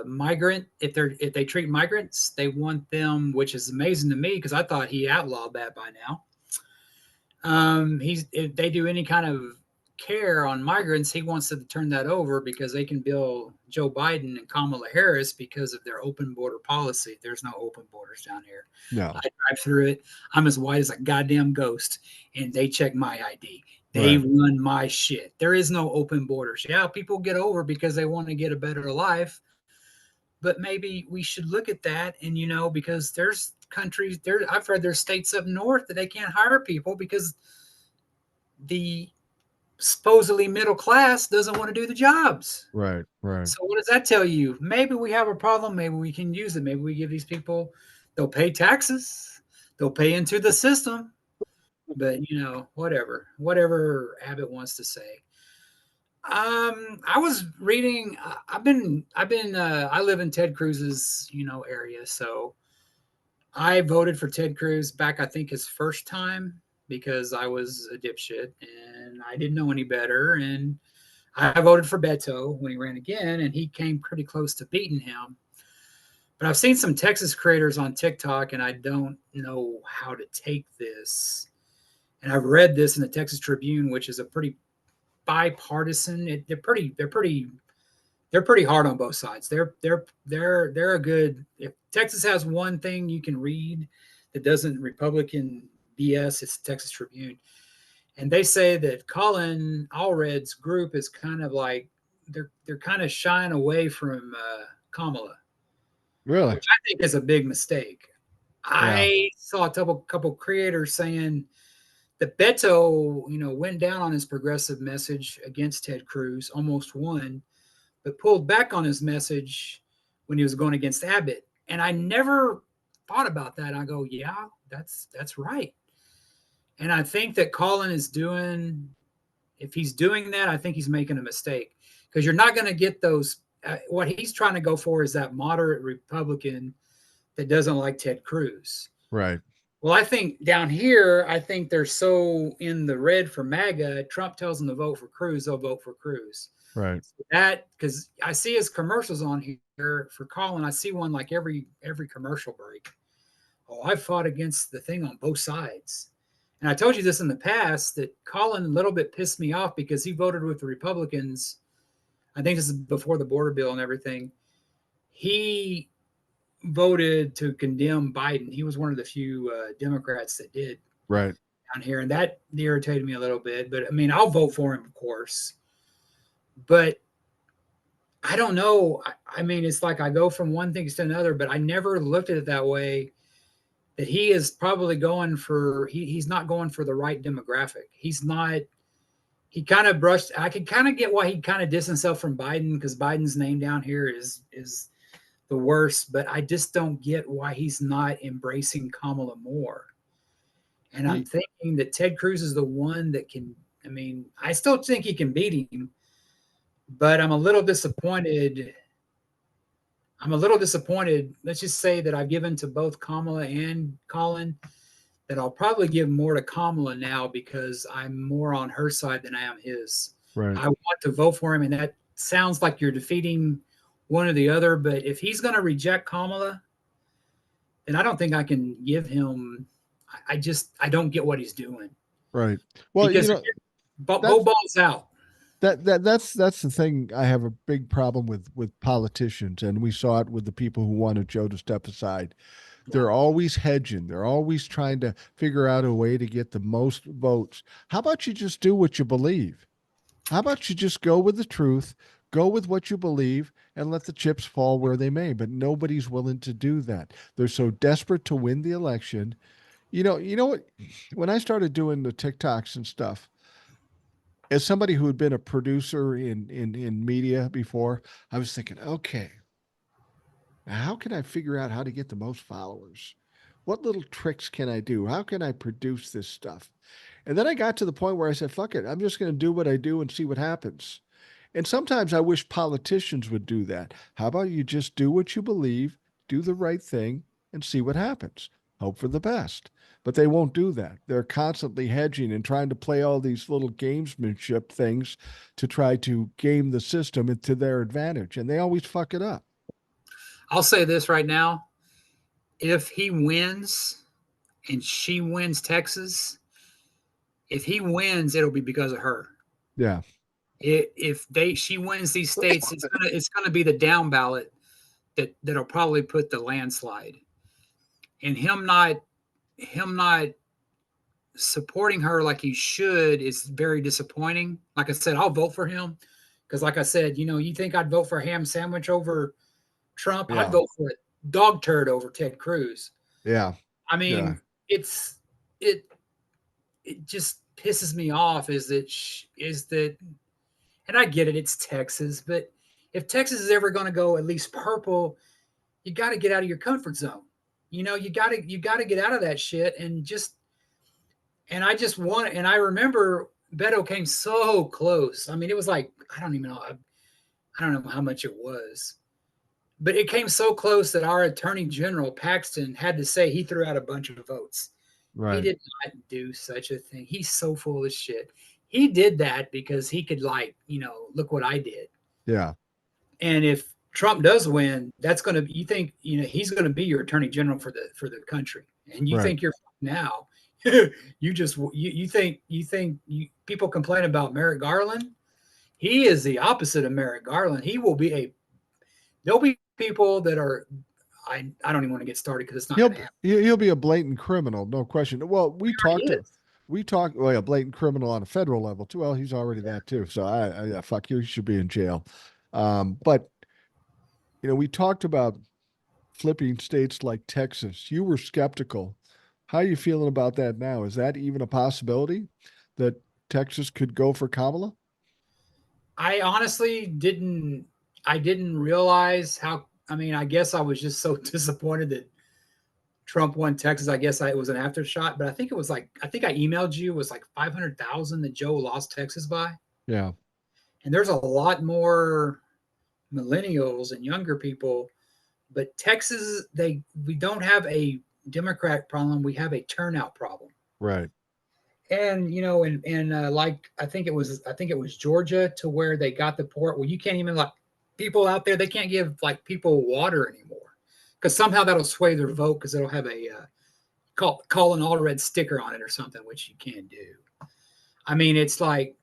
[SPEAKER 2] migrant, if they treat migrants, they want them, which is amazing to me because I thought he outlawed that by now. If they do any kind of care on migrants, he wants to turn that over because they can bill Joe Biden and Kamala Harris because of their open border policy. There's no open borders down here.
[SPEAKER 1] No.
[SPEAKER 2] I drive through it. I'm as white as a goddamn ghost, and they check my ID. They
[SPEAKER 1] Right.
[SPEAKER 2] run my shit. There is no open borders. Yeah, people get over because they want to get a better life, but maybe we should look at that. And because there's countries there, I've read there's states up north that they can't hire people because the supposedly middle class doesn't want to do the jobs.
[SPEAKER 1] Right. Right.
[SPEAKER 2] So what does that tell you? Maybe we have a problem. Maybe we can use it. Maybe we give these people, they'll pay taxes, they'll pay into the system, but whatever Abbott wants to say. I was reading. I live in Ted Cruz's, area, so I voted for Ted Cruz back, I think, his first time because I was a dipshit and I didn't know any better. And I voted for Beto when he ran again, and he came pretty close to beating him. But I've seen some Texas creators on TikTok, and I don't know how to take this. And I've read this in the Texas Tribune, which is a pretty bipartisan. They're pretty hard on both sides. They're a good. If Texas has one thing you can read that doesn't Republican BS, it's Texas Tribune, and they say that Colin Allred's group is kind of like they're kind of shying away from Kamala,
[SPEAKER 1] Really?
[SPEAKER 2] which I think is a big mistake.
[SPEAKER 1] Yeah.
[SPEAKER 2] I saw a couple creators saying that Beto, went down on his progressive message against Ted Cruz, almost won, but pulled back on his message when he was going against Abbott. And I never thought about that. I go, yeah, that's right. And I think that Colin is doing, if he's doing that, I think he's making a mistake, because you're not going to get those. What he's trying to go for is that moderate Republican that doesn't like Ted Cruz.
[SPEAKER 1] Right.
[SPEAKER 2] Well, I think down here, I think they're so in the red for MAGA. Trump tells them to vote for Cruz, they'll vote for Cruz.
[SPEAKER 1] Right.
[SPEAKER 2] So that, because I see his commercials on here for Colin. I see one like every commercial break. Oh, I fought against the thing on both sides. And I told you this in the past, that Colin a little bit pissed me off because he voted with the Republicans. I think this is before the border bill and everything. He voted to condemn Biden. He was one of the few Democrats that did.
[SPEAKER 1] Right.
[SPEAKER 2] Down here, and that irritated me a little bit. But I mean, I'll vote for him, of course. But I don't know. I mean, it's like I go from one thing to another, but I never looked at it that way. That he is probably going for, he's not going for the right demographic. He's not. He kind of brushed. I could kind of get why he kind of distanced himself from Biden, because Biden's name down here is the worst. But I just don't get why he's not embracing Kamala more. And I'm thinking that Ted Cruz is the one that can. I mean, I still think he can beat him, but I'm a little disappointed. Let's just say that I've given to both Kamala and Colin, that I'll probably give more to Kamala now because I'm more on her side than I am his.
[SPEAKER 1] Right.
[SPEAKER 2] I want to vote for him, and that sounds like you're defeating one or the other. But if he's going to reject Kamala, then I don't think I can give him. I don't get what he's doing.
[SPEAKER 1] Right. Well,
[SPEAKER 2] because go balls out.
[SPEAKER 1] That's the thing. I have a big problem with politicians, and we saw it with the people who wanted Joe to step aside. They're always hedging. They're always trying to figure out a way to get the most votes. How about you just do what you believe? How about you just go with the truth, go with what you believe, and let the chips fall where they may? But nobody's willing to do that. They're so desperate to win the election. You know what? When I started doing the TikToks and stuff, as somebody who had been a producer in media before, I was thinking, okay, how can I figure out how to get the most followers? What little tricks can I do? How can I produce this stuff? And then I got to the point where I said, fuck it, I'm just going to do what I do and see what happens. And sometimes I wish politicians would do that. How about you just do what you believe, do the right thing, and see what happens? Hope for the best. But they won't do that. They're constantly hedging and trying to play all these little gamesmanship things to try to game the system into their advantage. And they always fuck it up.
[SPEAKER 2] I'll say this right now. If he wins and she wins Texas, if he wins, it'll be because of her.
[SPEAKER 1] Yeah.
[SPEAKER 2] If she wins these states, it's gonna be the down ballot that'll probably put the landslide. And him not supporting her like he should is very disappointing. Like I said, I'll vote for him because, like I said, you think I'd vote for a ham sandwich over Trump?
[SPEAKER 1] Yeah.
[SPEAKER 2] I'd vote for a dog turd over Ted Cruz.
[SPEAKER 1] Yeah.
[SPEAKER 2] I mean, it just pisses me off is that, and I get it, it's Texas, but if Texas is ever going to go at least purple, you got to get out of your comfort zone. You got to get out of that shit and I remember Beto came so close. I mean, it was like, I don't know how much it was, but it came so close that our Attorney General Paxton had to say he threw out a bunch of votes. Right. He did not do such a thing. He's so full of shit. He did that because he could look what I did.
[SPEAKER 1] Yeah.
[SPEAKER 2] And if Trump does win, that's going to, you think, he's going to be your Attorney General for the country. And you think you're now, you think people complain about Merrick Garland. He is the opposite of Merrick Garland. He will be there'll be people that are, I don't even want to get started because it's not going to happen.
[SPEAKER 1] He'll be a blatant criminal, no question. Well, we talked, a blatant criminal on a federal level too. Well, he's already that too. So I fuck you. He should be in jail. But we talked about flipping states like Texas. You were skeptical. How are you feeling about that now? Is that even a possibility that Texas could go for Kamala?
[SPEAKER 2] I honestly didn't. I didn't realize how. I mean, I guess I was just so disappointed that Trump won Texas. I guess it was an aftershock, but I think it was like I think I emailed you, it was like 500,000 that Joe lost Texas by.
[SPEAKER 1] Yeah.
[SPEAKER 2] And there's a lot more millennials and younger people, but Texas, they we don't have a Democrat problem, we have a turnout problem.
[SPEAKER 1] Right.
[SPEAKER 2] And like I think it was Georgia, to where they got the port where you can't even, like, people out there, they can't give like people water anymore because somehow that'll sway their vote because it'll have a call an all red sticker on it or something, which you can't do. I mean, it's like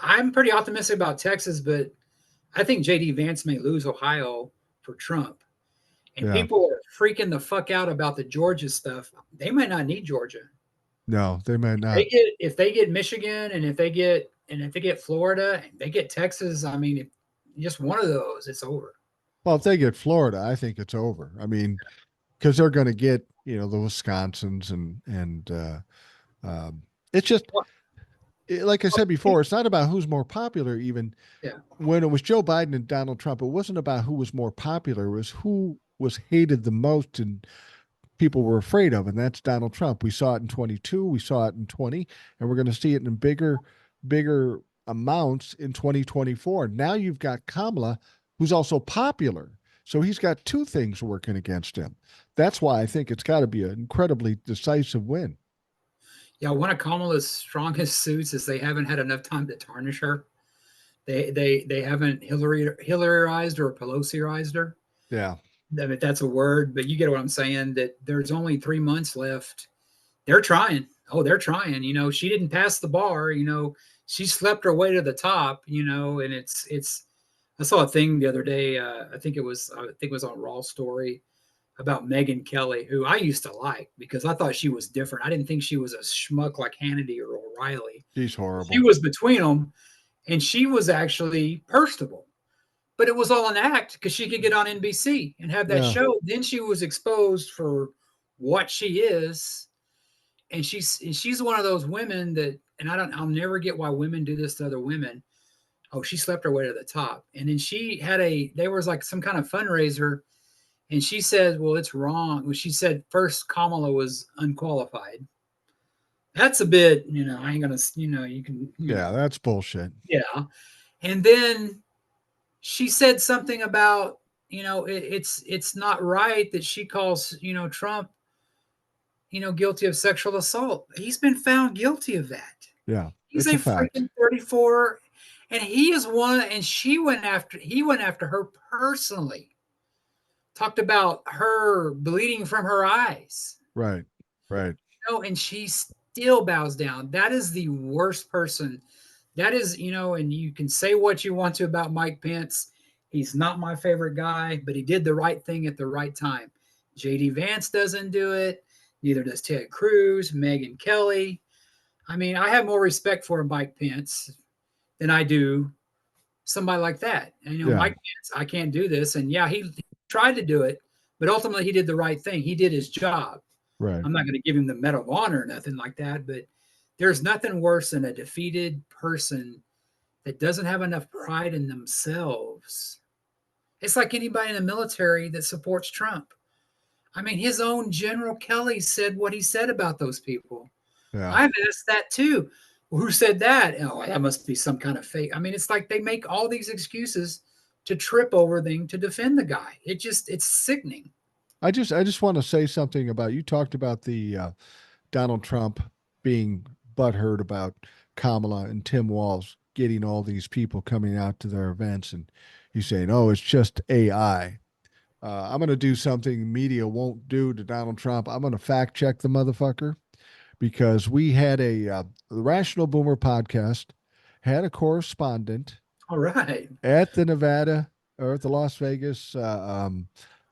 [SPEAKER 2] I'm pretty optimistic about Texas, but I think JD Vance may lose Ohio for Trump. And
[SPEAKER 1] Yeah.
[SPEAKER 2] people are freaking the fuck out about the Georgia stuff. They might not need Georgia.
[SPEAKER 1] No, they might
[SPEAKER 2] They
[SPEAKER 1] not.
[SPEAKER 2] get if they get Michigan, and if they get Florida, and they get Texas. I mean, if just one of those, it's over.
[SPEAKER 1] Well, if they get Florida, I think it's over. I mean, because they're going to get, the Wisconsins and um, it's just
[SPEAKER 2] Well,
[SPEAKER 1] like I said before, it's not about who's more popular. Even
[SPEAKER 2] yeah,
[SPEAKER 1] when it was Joe Biden and Donald Trump, it wasn't about who was more popular. It was who was hated the most and people were afraid of, and that's Donald Trump. We saw it in 22, we saw it in 20, and we're going to see it in bigger amounts in 2024. Now you've got Kamala, who's also popular. So he's got two things working against him. That's why I think it's got to be an incredibly decisive win.
[SPEAKER 2] yeah. One of Kamala's strongest suits is they haven't had enough time to tarnish her. They haven't Hillaryized or Pelosiized her.
[SPEAKER 1] Yeah.
[SPEAKER 2] I mean, that's a word, but you get what I'm saying. That there's only 3 months left. They're trying. Oh, they're trying. She didn't pass the bar. She slept her way to the top. And it's. I saw a thing the other day. I think it was on Raw Story about Megyn Kelly, who I used to like because I thought she was different. I didn't think she was a schmuck like Hannity or O'Reilly.
[SPEAKER 1] She's
[SPEAKER 2] She
[SPEAKER 1] horrible.
[SPEAKER 2] was between them, and she was actually personable, but it was all an act because she could get on NBC and have that
[SPEAKER 1] Yeah.
[SPEAKER 2] show. Then she was exposed for what she is, and she's one of those women that, and I'll never get why women do this to other women. Oh, she slept her way to the top, and then there was like some kind of fundraiser, and she said, "Well, it's wrong." Well, she said first Kamala was unqualified. That's a bit, I ain't gonna, you can,
[SPEAKER 1] Yeah, that's bullshit.
[SPEAKER 2] yeah. And then she said something about, it's not right that she calls, Trump, guilty of sexual assault. He's been found guilty of that.
[SPEAKER 1] Yeah,
[SPEAKER 2] He's
[SPEAKER 1] it's
[SPEAKER 2] a
[SPEAKER 1] a fact.
[SPEAKER 2] freaking 34, and he is one, and he went after her personally. Talked about her bleeding from her eyes.
[SPEAKER 1] Right. Right.
[SPEAKER 2] And she still bows down. That is the worst person. That is, and you can say what you want to about Mike Pence. He's not my favorite guy, but he did the right thing at the right time. JD Vance doesn't do it. Neither does Ted Cruz, Megyn Kelly. I mean, I have more respect for Mike Pence than I do somebody like that. And,
[SPEAKER 1] Yeah.
[SPEAKER 2] Mike Pence, I can't do this. And yeah, he tried to do it, but ultimately he did the right thing. He did his job.
[SPEAKER 1] Right.
[SPEAKER 2] I'm not going to give him the Medal of Honor or nothing like that, but there's nothing worse than a defeated person that doesn't have enough pride in themselves. It's like anybody in the military that supports Trump. I mean, his own General Kelly said what he said about those people.
[SPEAKER 1] Yeah.
[SPEAKER 2] I've asked that too. Well, who said that? Oh, that must be some kind of fake. I mean, it's like they make all these excuses to trip over thing to defend the guy. It's sickening.
[SPEAKER 1] I just want to say something about, you talked about the Donald Trump being butthurt about Kamala and Tim Walz getting all these people coming out to their events, and he's saying, "Oh, it's just AI." I'm going to do something media won't do to Donald Trump. I'm going to fact check the motherfucker because we had the Rational Boomer podcast had a correspondent
[SPEAKER 2] All right.
[SPEAKER 1] at the Nevada or at the Las Vegas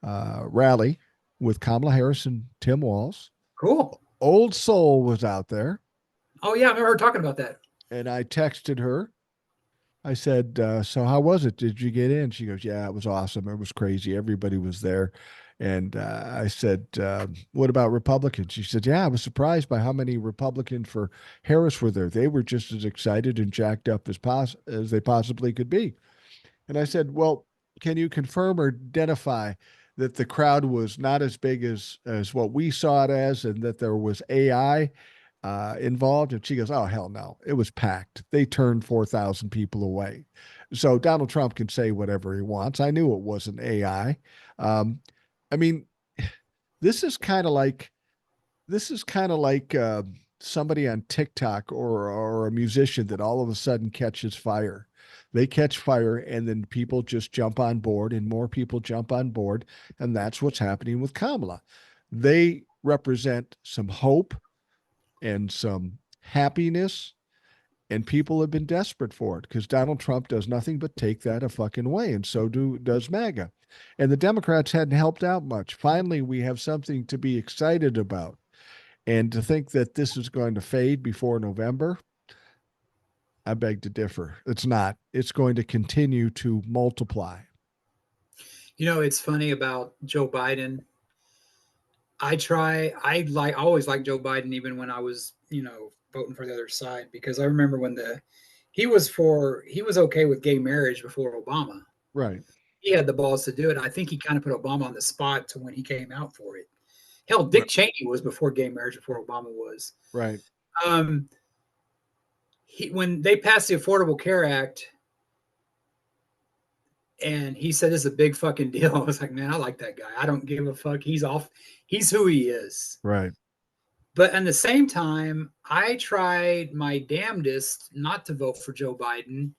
[SPEAKER 1] rally with Kamala Harris and Tim Walz.
[SPEAKER 2] Cool.
[SPEAKER 1] Old Soul was out there,
[SPEAKER 2] Oh yeah, I remember her talking about that.
[SPEAKER 1] and I texted her. I said, "So how was it? Did you get in?" She goes, "Yeah, it was awesome. It was crazy. Everybody was there." And I said, "What about Republicans?" She said, "Yeah, I was surprised by how many Republicans for Harris were there. They were just as excited and jacked up as they possibly could be." And I said, "Well, can you confirm or identify that the crowd was not as big as what we saw it as, and that there was AI involved? And she goes, "Oh hell no, it was packed. They turned 4,000 people away." So Donald Trump can say whatever he wants. I knew it wasn't AI. Um, I mean, this is kind of like this is kind of like somebody on TikTok or a musician that all of a sudden catches fire. They catch fire, and then people just jump on board, and more people jump on board, and that's what's happening with Kamala. They represent some hope and some happiness, and people have been desperate for it because Donald Trump does nothing but take that a fucking way, and so does MAGA. And the Democrats hadn't helped out much. Finally, we have something to be excited about. And to think that this is going to fade before November, I beg to differ. It's not. It's going to continue to multiply.
[SPEAKER 2] It's funny about Joe Biden. I always like Joe Biden, even when I was, voting for the other side, because I remember when he was okay with gay marriage before Obama.
[SPEAKER 1] Right.
[SPEAKER 2] He had the balls to do it. I think he kind of put Obama on the spot to when he came out for it. Hell,
[SPEAKER 1] Right.
[SPEAKER 2] Dick Cheney was before gay marriage before Obama was.
[SPEAKER 1] Right.
[SPEAKER 2] Um, when they passed the Affordable Care Act, and he said this is a big fucking deal. I was like, man, I like that guy. I don't give a fuck. He's off. He's who he is.
[SPEAKER 1] Right.
[SPEAKER 2] But at the same time, I tried my damnedest not to vote for Joe Biden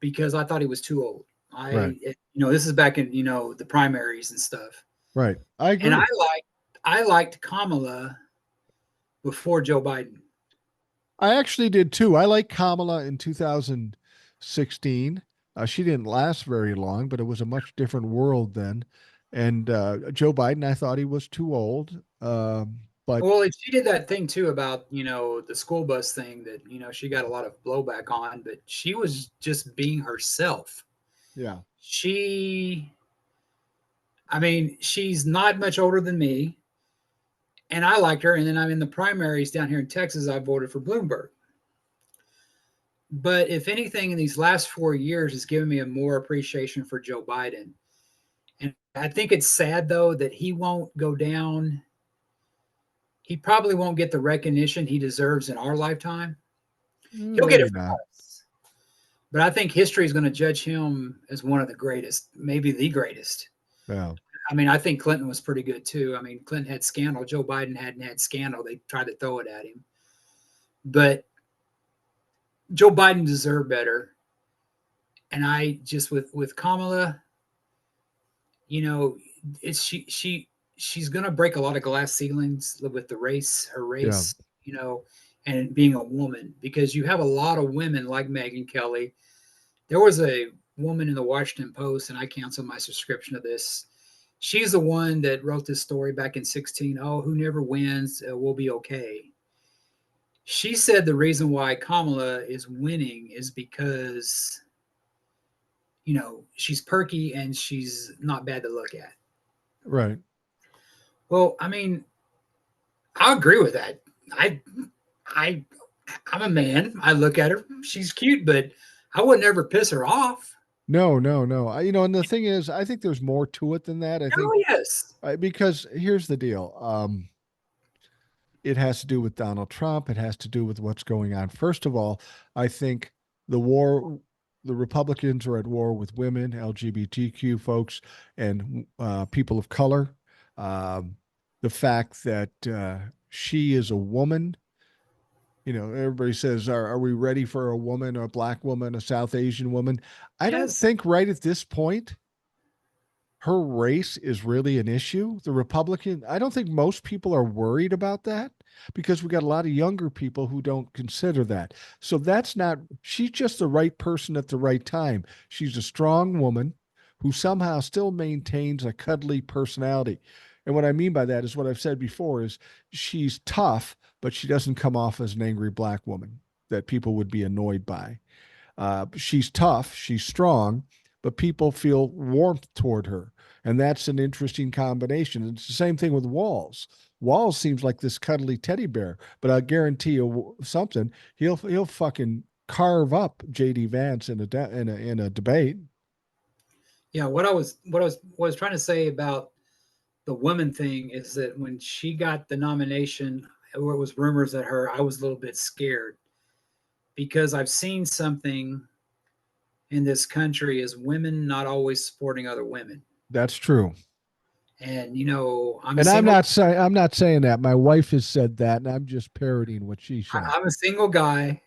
[SPEAKER 2] because I thought he was too old.
[SPEAKER 1] Right.
[SPEAKER 2] This is back in the primaries and stuff.
[SPEAKER 1] Right. I
[SPEAKER 2] And
[SPEAKER 1] agree.
[SPEAKER 2] I liked Kamala before Joe Biden.
[SPEAKER 1] I actually did too. I like Kamala in 2016. She didn't last very long, but it was a much different world then. And Joe Biden, I thought he was too old. But
[SPEAKER 2] Well, she did that thing too about the school bus thing that she got a lot of blowback on, but she was just being herself.
[SPEAKER 1] yeah,
[SPEAKER 2] She's not much older than me, and I liked her. And then I'm in the primaries down here in Texas. I voted for Bloomberg. But if anything, in these last 4 years, has given me a more appreciation for Joe Biden. And I think it's sad though that he won't go down. He probably won't get the recognition he deserves in our lifetime. He'll get
[SPEAKER 1] maybe
[SPEAKER 2] it from
[SPEAKER 1] not.
[SPEAKER 2] us. But I think history is going to judge him as one of the greatest, maybe the greatest.
[SPEAKER 1] Yeah.
[SPEAKER 2] I think Clinton was pretty good too. Clinton had scandal. Joe Biden hadn't had scandal. They tried to throw it at him. But Joe Biden deserved better. And I just with Kamala, it's she's gonna break a lot of glass ceilings with her
[SPEAKER 1] Yeah.
[SPEAKER 2] race, and being a woman, because you have a lot of women like Megyn Kelly. There was a woman in the Washington Post, and I canceled my subscription to this. She's the one that wrote this story back in 16. Oh, who never wins will be okay. She said the reason why Kamala is winning is because she's perky and she's not bad to look at.
[SPEAKER 1] Right.
[SPEAKER 2] Well, I agree with that. I I I'm a man. I look at her. She's cute, but I would never piss her off.
[SPEAKER 1] No, no, no. And the thing is, I think there's more to it than that. I think
[SPEAKER 2] Oh yes.
[SPEAKER 1] because here's the deal. It has to do with Donald Trump. It has to do with what's going on. First of all, I think the war, the Republicans are at war with women, LGBTQ folks, and people of color. Um, the fact that she is a woman, everybody says, are we ready for a woman, a black woman, a South Asian woman? I don't
[SPEAKER 2] Yes.
[SPEAKER 1] think right at this point her race is really an issue. The Republican, I don't think most people are worried about that because we got a lot of younger people who don't consider that. So that's not, she's just the right person at the right time. She's a strong woman who somehow still maintains a cuddly personality. And what I mean by that is what I've said before is she's tough, but she doesn't come off as an angry black woman that people would be annoyed by. She's tough, she's strong, but people feel warmth toward her. And that's an interesting combination. It's the same thing with Walz. Walz seems like this cuddly teddy bear, but I guarantee you something, he'll fucking carve up JD Vance in a debate.
[SPEAKER 2] Yeah, what I was trying to say about the woman thing is that when she got the nomination, or it was rumors that her, I was a little bit scared because I've seen something in this country as women not always supporting other women.
[SPEAKER 1] That's true.
[SPEAKER 2] And I'm a
[SPEAKER 1] And I'm
[SPEAKER 2] single
[SPEAKER 1] not saying I'm not saying that. My wife has said that, and I'm just parroting what she said.
[SPEAKER 2] I'm a single guy,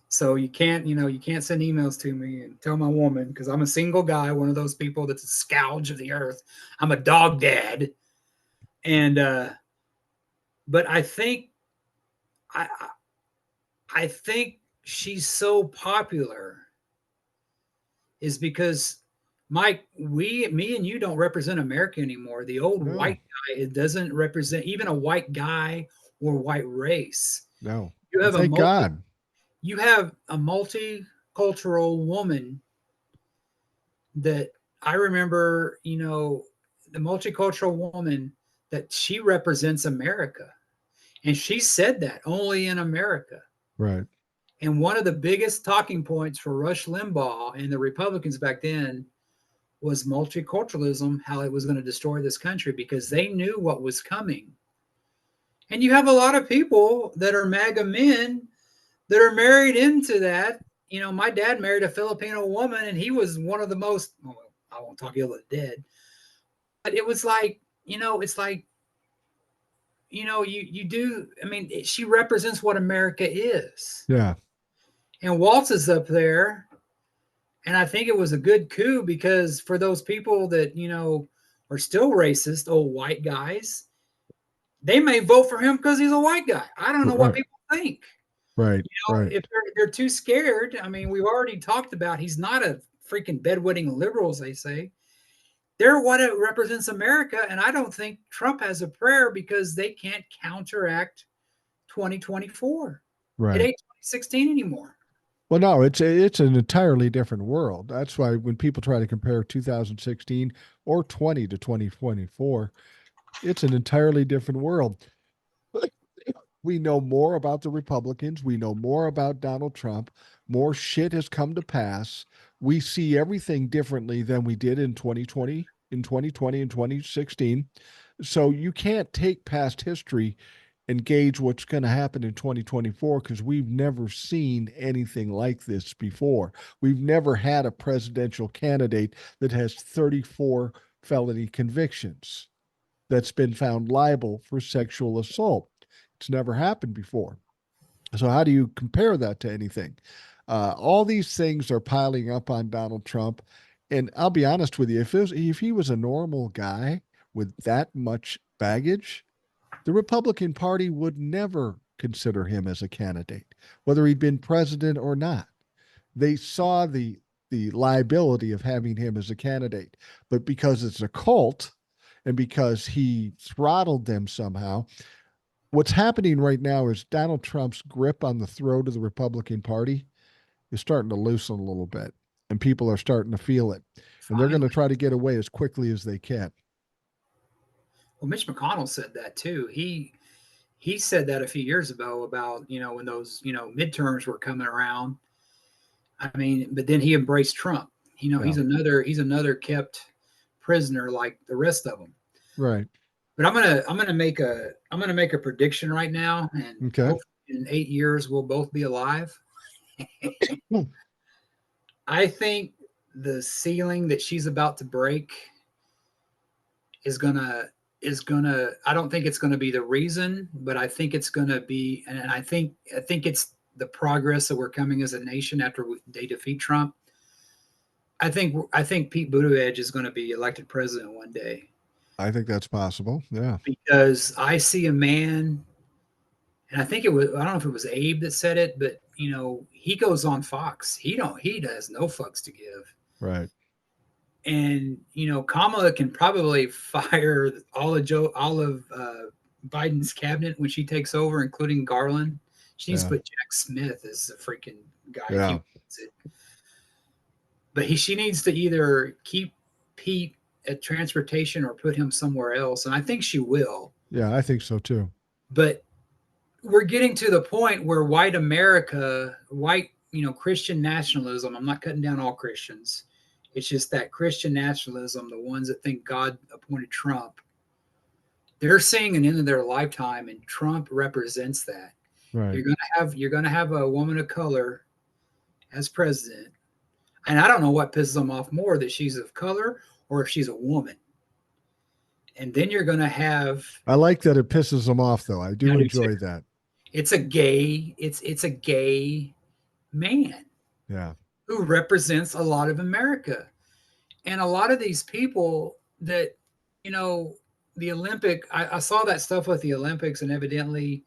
[SPEAKER 2] so you can't send emails to me and tell my woman because I'm a single guy, one of those people that's a scourge of the earth. I'm a dog dad, and but I I think she's so popular is because Mike, me and you don't represent America anymore. The old
[SPEAKER 1] No,
[SPEAKER 2] white guy, it doesn't represent even a white guy or white race.
[SPEAKER 1] no.
[SPEAKER 2] You
[SPEAKER 1] And
[SPEAKER 2] have a
[SPEAKER 1] thank
[SPEAKER 2] multi
[SPEAKER 1] God.
[SPEAKER 2] you have a multicultural woman that I remember, the multicultural woman that she represents America. And she said that only in America.
[SPEAKER 1] Right.
[SPEAKER 2] And one of the biggest talking points for Rush Limbaugh and the Republicans back then was multiculturalism, how it was going to destroy this country because they knew what was coming. And you have a lot of people that are MAGA men that are married into that. My dad married a Filipino woman, and he was one of the most, well, I won't talk ill of the dead, but it was like, it's like, you do, I mean, she represents what America is.
[SPEAKER 1] Yeah.
[SPEAKER 2] And Waltz is up there. And I think it was a good coup because for those people that, are still racist, old white guys, they may vote for him because he's a white guy. I don't know what
[SPEAKER 1] Right.
[SPEAKER 2] people think.
[SPEAKER 1] Right. Right.
[SPEAKER 2] If they're too scared, I mean, we've already talked about he's not a freaking bedwetting liberal, as they say. They're what it represents America. And I don't think Trump has a prayer because they can't counteract 2024. It
[SPEAKER 1] Right.
[SPEAKER 2] ain't 2016 anymore.
[SPEAKER 1] Well, no, it's an entirely different world. That's why when people try to compare 2016 or 20 to 2024, it's an entirely different world. We know more about the Republicans. We know more about Donald Trump. More shit has come to pass. We see everything differently than we did in 2020 and 2016. So you can't take past history and gauge what's going to happen in 2024 because we've never seen anything like this before. We've never had a presidential candidate that has 34 felony convictions that's been found liable for sexual assault. It's never happened before. So, how do you compare that to anything? All these things are piling up on Donald Trump. And I'll be honest with you, if he was a normal guy with that much baggage, the Republican Party would never consider him as a candidate, whether he'd been president or not. They saw the liability of having him as a candidate, but because it's a cult and because he throttled them somehow, what's happening right now is Donald Trump's grip on the throat of the Republican Party is starting to loosen a little bit, and people are starting to feel it, and they're going to
[SPEAKER 2] Finally.
[SPEAKER 1] try to get away as quickly as they can.
[SPEAKER 2] Well, Mitch McConnell said that too. He said that a few years ago about when those midterms were coming around. I mean, but then he embraced Trump.
[SPEAKER 1] Yeah,
[SPEAKER 2] He's another kept prisoner like the rest of them.
[SPEAKER 1] right.
[SPEAKER 2] But I'm gonna make a prediction right now, and
[SPEAKER 1] Okay.
[SPEAKER 2] hopefully in 8 years we'll both be alive.
[SPEAKER 1] Hmm.
[SPEAKER 2] I think the ceiling that she's about to break is gonna I don't think it's gonna be the reason, but I think it's gonna be, and I think it's the progress that we're coming as a nation after they defeat Trump. I think Pete Buttigieg is going to be elected president one day
[SPEAKER 1] I think that's possible. Yeah.
[SPEAKER 2] because I see a man, and I don't know if it was Abe that said it, but he goes on Fox. He does no fucks to give.
[SPEAKER 1] Right.
[SPEAKER 2] And Kamala can probably fire all of Biden's cabinet when she takes over, including Garland. She needs to
[SPEAKER 1] Yeah.
[SPEAKER 2] put Jack Smith as a freaking guy if he
[SPEAKER 1] Yeah.
[SPEAKER 2] wants it. But she needs to either keep Pete at transportation or put him somewhere else, and I think she will.
[SPEAKER 1] Yeah. I think so too.
[SPEAKER 2] But we're getting to the point where white America, white Christian nationalism. I'm not cutting down all Christians. It's just that Christian nationalism, the ones that think God appointed Trump, they're seeing an end of their lifetime, and Trump represents that.
[SPEAKER 1] Right.
[SPEAKER 2] You're gonna have a woman of color as president, and I don't know what pisses them off more, that she's of color or if she's a woman. And then you're gonna have,
[SPEAKER 1] I like that it pisses them off, though. I
[SPEAKER 2] I
[SPEAKER 1] do
[SPEAKER 2] do too.
[SPEAKER 1] enjoy that.
[SPEAKER 2] It's a gay man
[SPEAKER 1] Yeah.
[SPEAKER 2] who represents a lot of America. And a lot of these people that, you know, the I saw that stuff with the Olympics, and evidently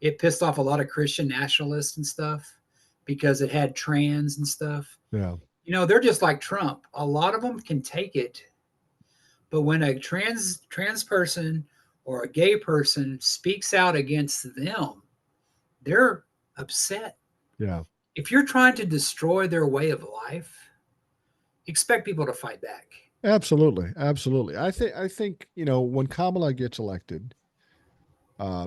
[SPEAKER 2] it pissed off a lot of Christian nationalists and stuff because it had trans and stuff.
[SPEAKER 1] Yeah.
[SPEAKER 2] You know, they're just like Trump. A lot of them can take it, but when a trans person or a gay person speaks out against them, they're upset.
[SPEAKER 1] Yeah.
[SPEAKER 2] If you're trying to destroy their way of life, expect people to fight back.
[SPEAKER 1] Absolutely. Absolutely. I think, when Kamala gets elected,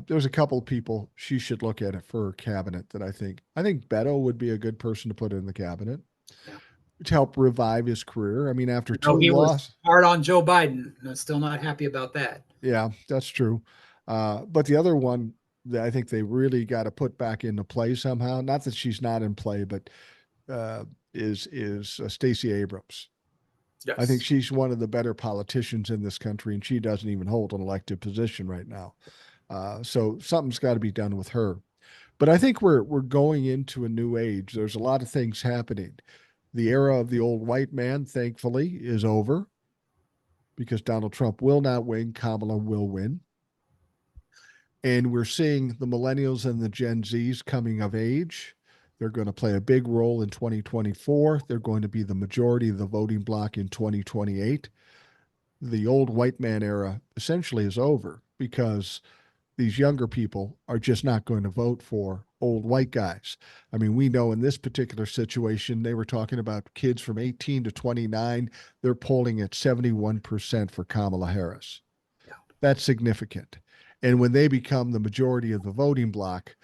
[SPEAKER 1] there's a couple of people she should look at it for her cabinet that I think Beto would be a good person to put in the cabinet
[SPEAKER 2] Yeah.
[SPEAKER 1] to help revive his career. I mean, after
[SPEAKER 2] No,
[SPEAKER 1] two
[SPEAKER 2] he was
[SPEAKER 1] losses.
[SPEAKER 2] hard on Joe Biden. I'm still not happy about that.
[SPEAKER 1] Yeah, that's true. But the other one that I think they really got to put back into play somehow, not that she's not in play, but uh, is Stacey Abrams. I think
[SPEAKER 2] Yes.
[SPEAKER 1] she's one of the better politicians in this country, and she doesn't even hold an elected position right now. So something's got to be done with her. But I think we're going into a new age. There's a lot of things happening. The era of the old white man, thankfully, is over because Donald Trump will not win. Kamala will win. And we're seeing the millennials and the Gen Zs coming of age. They're going to play a big role in 2024. They're going to be the majority of the voting bloc in 2028. The old white man era essentially is over because these younger people are just not going to vote for old white guys. I mean, we know in this particular situation, they were talking about kids from 18 to 29. They're polling at 71% for Kamala Harris.
[SPEAKER 2] Yeah.
[SPEAKER 1] That's significant. And when they become the majority of the voting bloc,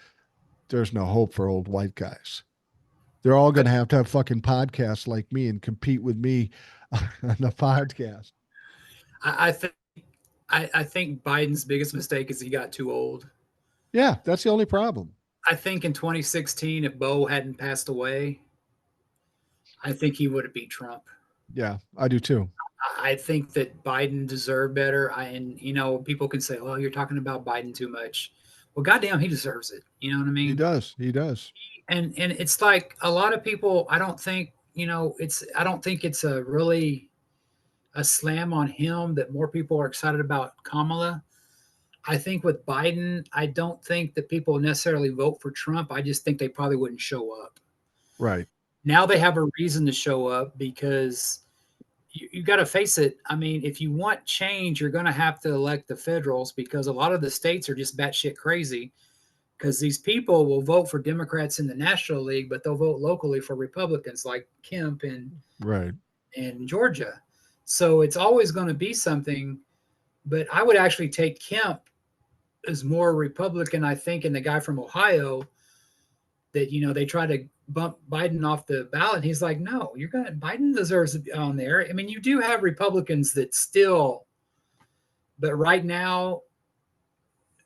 [SPEAKER 1] there's no hope for old white guys. They're all going to have fucking podcasts like me and compete with me on the podcast.
[SPEAKER 2] I think I think Biden's biggest mistake is he got too old.
[SPEAKER 1] Yeah, that's the only problem.
[SPEAKER 2] I think in 2016, if Bo hadn't passed away, I think he would have beat Trump.
[SPEAKER 1] Yeah, I do too.
[SPEAKER 2] I think that Biden deserved better. And you know, people can say, "Well, you're talking about Biden too much." Well, goddamn, he deserves it. You know what I
[SPEAKER 1] He
[SPEAKER 2] mean?
[SPEAKER 1] does. He does.
[SPEAKER 2] And it's like a lot of people. I don't think I don't think it's a really a slam on him that more people are excited about Kamala. I think with Biden, I don't think that people necessarily vote for Trump. I just think they probably wouldn't show up.
[SPEAKER 1] Right.
[SPEAKER 2] Now they have a reason to show up because you got to face it. I mean, if you want change, you're going to have to elect the federals because a lot of the states are just batshit crazy. Because these people will vote for Democrats in the National League, but they'll vote locally for Republicans like Kemp
[SPEAKER 1] Right.
[SPEAKER 2] and Georgia. So it's always going to be something. But I would actually take Kemp as more Republican, I think, and the guy from Ohio that they try to bump Biden off the ballot. He's like, no, Biden deserves to be on there. I mean, you do have Republicans that still, but right now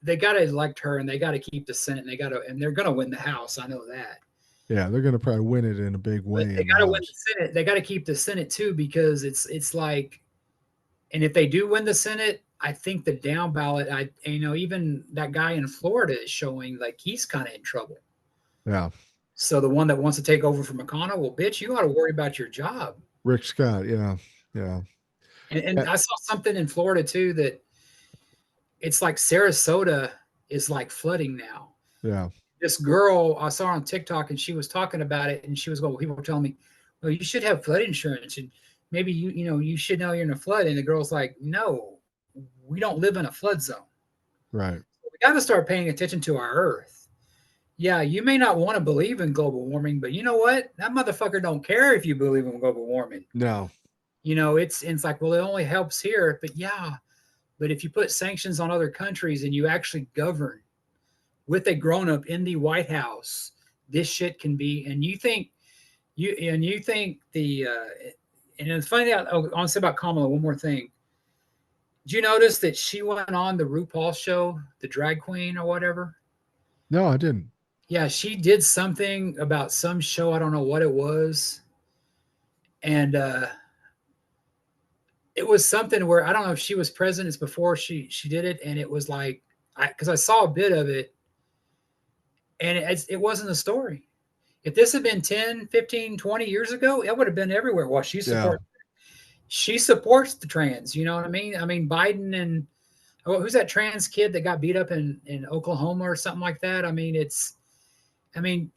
[SPEAKER 2] they got to elect her and they got to keep the Senate and they're going to win the House. I know that.
[SPEAKER 1] Yeah, they're going to probably win it in a big way.
[SPEAKER 2] But they got to win the Senate. They got to keep the Senate too because it's like, and if they do win the Senate, I think the down ballot, even that guy in Florida is showing like he's kind of in trouble.
[SPEAKER 1] Yeah.
[SPEAKER 2] So the one that wants to take over from McConnell, well, bitch, you ought to worry about your job.
[SPEAKER 1] Rick Scott. Yeah. Yeah.
[SPEAKER 2] And I saw something in Florida too that it's like Sarasota is like flooding now.
[SPEAKER 1] Yeah.
[SPEAKER 2] This girl I saw on TikTok and she was talking about it and she was going, people were telling me, well, you should have flood insurance and maybe you should know you're in a flood. And the girl's like, no, we don't live in a flood zone.
[SPEAKER 1] Right.
[SPEAKER 2] We got to start paying attention to our earth. Yeah, you may not want to believe in global warming, but you know what? That motherfucker don't care if you believe in global warming.
[SPEAKER 1] No.
[SPEAKER 2] It's like, well, it only helps here. But yeah, but if you put sanctions on other countries and you actually govern with a grown-up in the White House, this shit can be. And you think the And it's funny that, oh, I want to say about Kamala one more thing. Did you notice that she went on the RuPaul show, the drag queen or whatever?
[SPEAKER 1] No, I didn't.
[SPEAKER 2] Yeah, she did something about some show. I don't know what it was. And it was something where I don't know if she was present. It's before she did it. And it was like, because I saw a bit of it and it wasn't a story. If this had been 10, 15, 20 years ago, it would have been everywhere. Well,
[SPEAKER 1] Yeah.
[SPEAKER 2] she supports the trans. You know what I mean? I mean, Biden and who's that trans kid that got beat up in Oklahoma or something like that? I mean,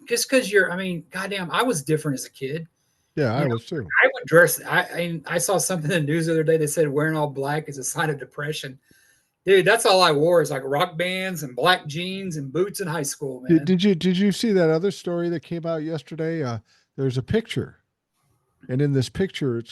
[SPEAKER 2] just because I mean, goddamn, I was different as a kid.
[SPEAKER 1] Yeah,
[SPEAKER 2] You
[SPEAKER 1] I
[SPEAKER 2] know,
[SPEAKER 1] was too.
[SPEAKER 2] I would dress. I saw something in the news the other day that said wearing all black is a sign of depression. Dude, that's all I wore is like rock bands and black jeans and boots in high school,
[SPEAKER 1] Did,
[SPEAKER 2] man.
[SPEAKER 1] did you did you see that other story that came out yesterday? There's a picture, and in this picture,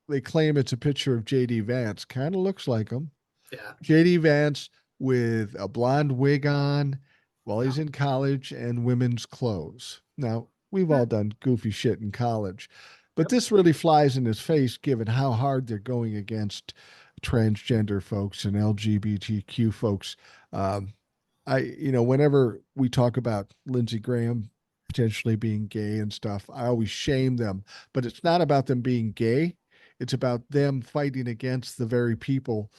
[SPEAKER 1] they claim it's a picture of JD Vance. Kind of looks like him.
[SPEAKER 2] Yeah,
[SPEAKER 1] JD Vance with a blonde wig on while
[SPEAKER 2] yeah,
[SPEAKER 1] he's in college and women's clothes. Now, we've all done goofy shit in college, but
[SPEAKER 2] yep,
[SPEAKER 1] this really flies in his face given how hard they're going against transgender folks and LGBTQ folks. Um, whenever we talk about Lindsey Graham potentially being gay and stuff, I always shame them, but it's not about them being gay. It's about them fighting against the very people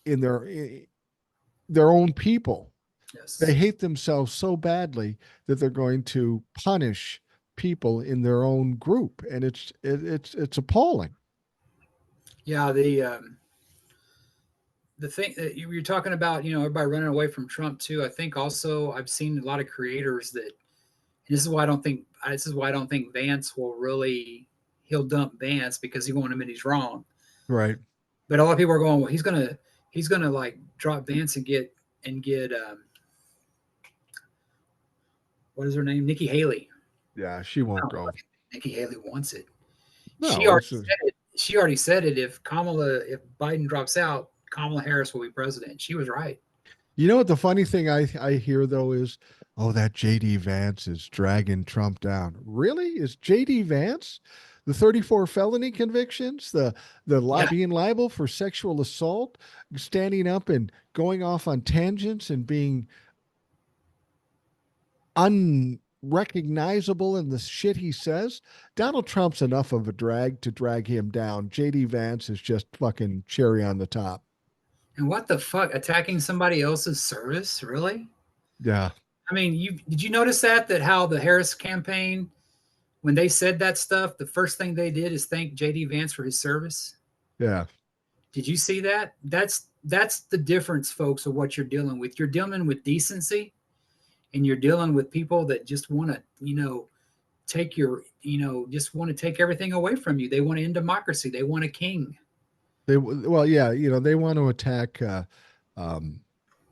[SPEAKER 1] in their own people. They
[SPEAKER 2] yes,
[SPEAKER 1] hate themselves so badly that they're going to punish people in their own group, and it's appalling.
[SPEAKER 2] yeah. The thing that you were talking about, everybody running away from Trump too. I think also I've seen a lot of creators that, and this is why I don't think Vance will really he'll dump Vance because he won't admit he's wrong.
[SPEAKER 1] Right.
[SPEAKER 2] But a lot of people are going, well, he's gonna like drop Vance and get what is her name, Nikki Haley.
[SPEAKER 1] Yeah, she
[SPEAKER 2] I
[SPEAKER 1] won't
[SPEAKER 2] don't know
[SPEAKER 1] go.
[SPEAKER 2] if Nikki Haley wants it. She
[SPEAKER 1] No,
[SPEAKER 2] already
[SPEAKER 1] it's a,
[SPEAKER 2] said it. She already said it. If Biden drops out, Kamala Harris will be president. She was right.
[SPEAKER 1] you know what the funny thing I hear though is, oh, that JD Vance is dragging Trump down. Really? Is JD Vance the 34 felony convictions,
[SPEAKER 2] Yeah,
[SPEAKER 1] being liable for sexual assault, standing up and going off on tangents and being unrecognizable in the shit he says? Donald Trump's enough of a drag to drag him down. JD Vance is just fucking cherry on the top.
[SPEAKER 2] and what the fuck? Attacking somebody else's service? Really?
[SPEAKER 1] Yeah.
[SPEAKER 2] I mean, you did you notice that how the Harris campaign, when they said that stuff, the first thing they did is thank JD Vance for his service.
[SPEAKER 1] Yeah.
[SPEAKER 2] Did you see that? That's the difference, folks, of what you're dealing with. You're dealing with decency, and you're dealing with people that just want to, take just want to take everything away from you. They want to end democracy. They want a king.
[SPEAKER 1] Well, yeah, they want to attack. Um,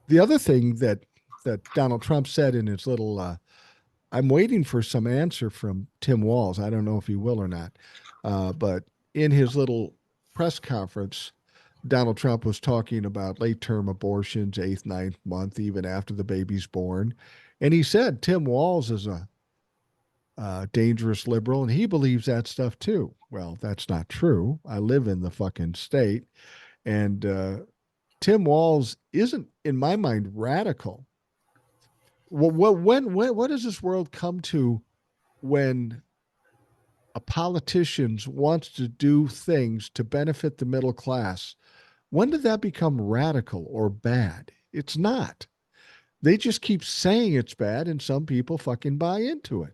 [SPEAKER 1] the other thing that Donald Trump said in his little, I'm waiting for some answer from Tim Walz. I don't know if he will or not, but in his little press conference, Donald Trump was talking about late term abortions, eighth, ninth month, even after the baby's born, and he said Tim Walz is a dangerous liberal, and he believes that stuff too. Well, that's not true. I live in the fucking state, and Tim Walz isn't, in my mind, radical. What does this world come to when a politician wants to do things to benefit the middle class? When did that become radical or bad? It's not. They just keep saying it's bad, and some people fucking buy into it.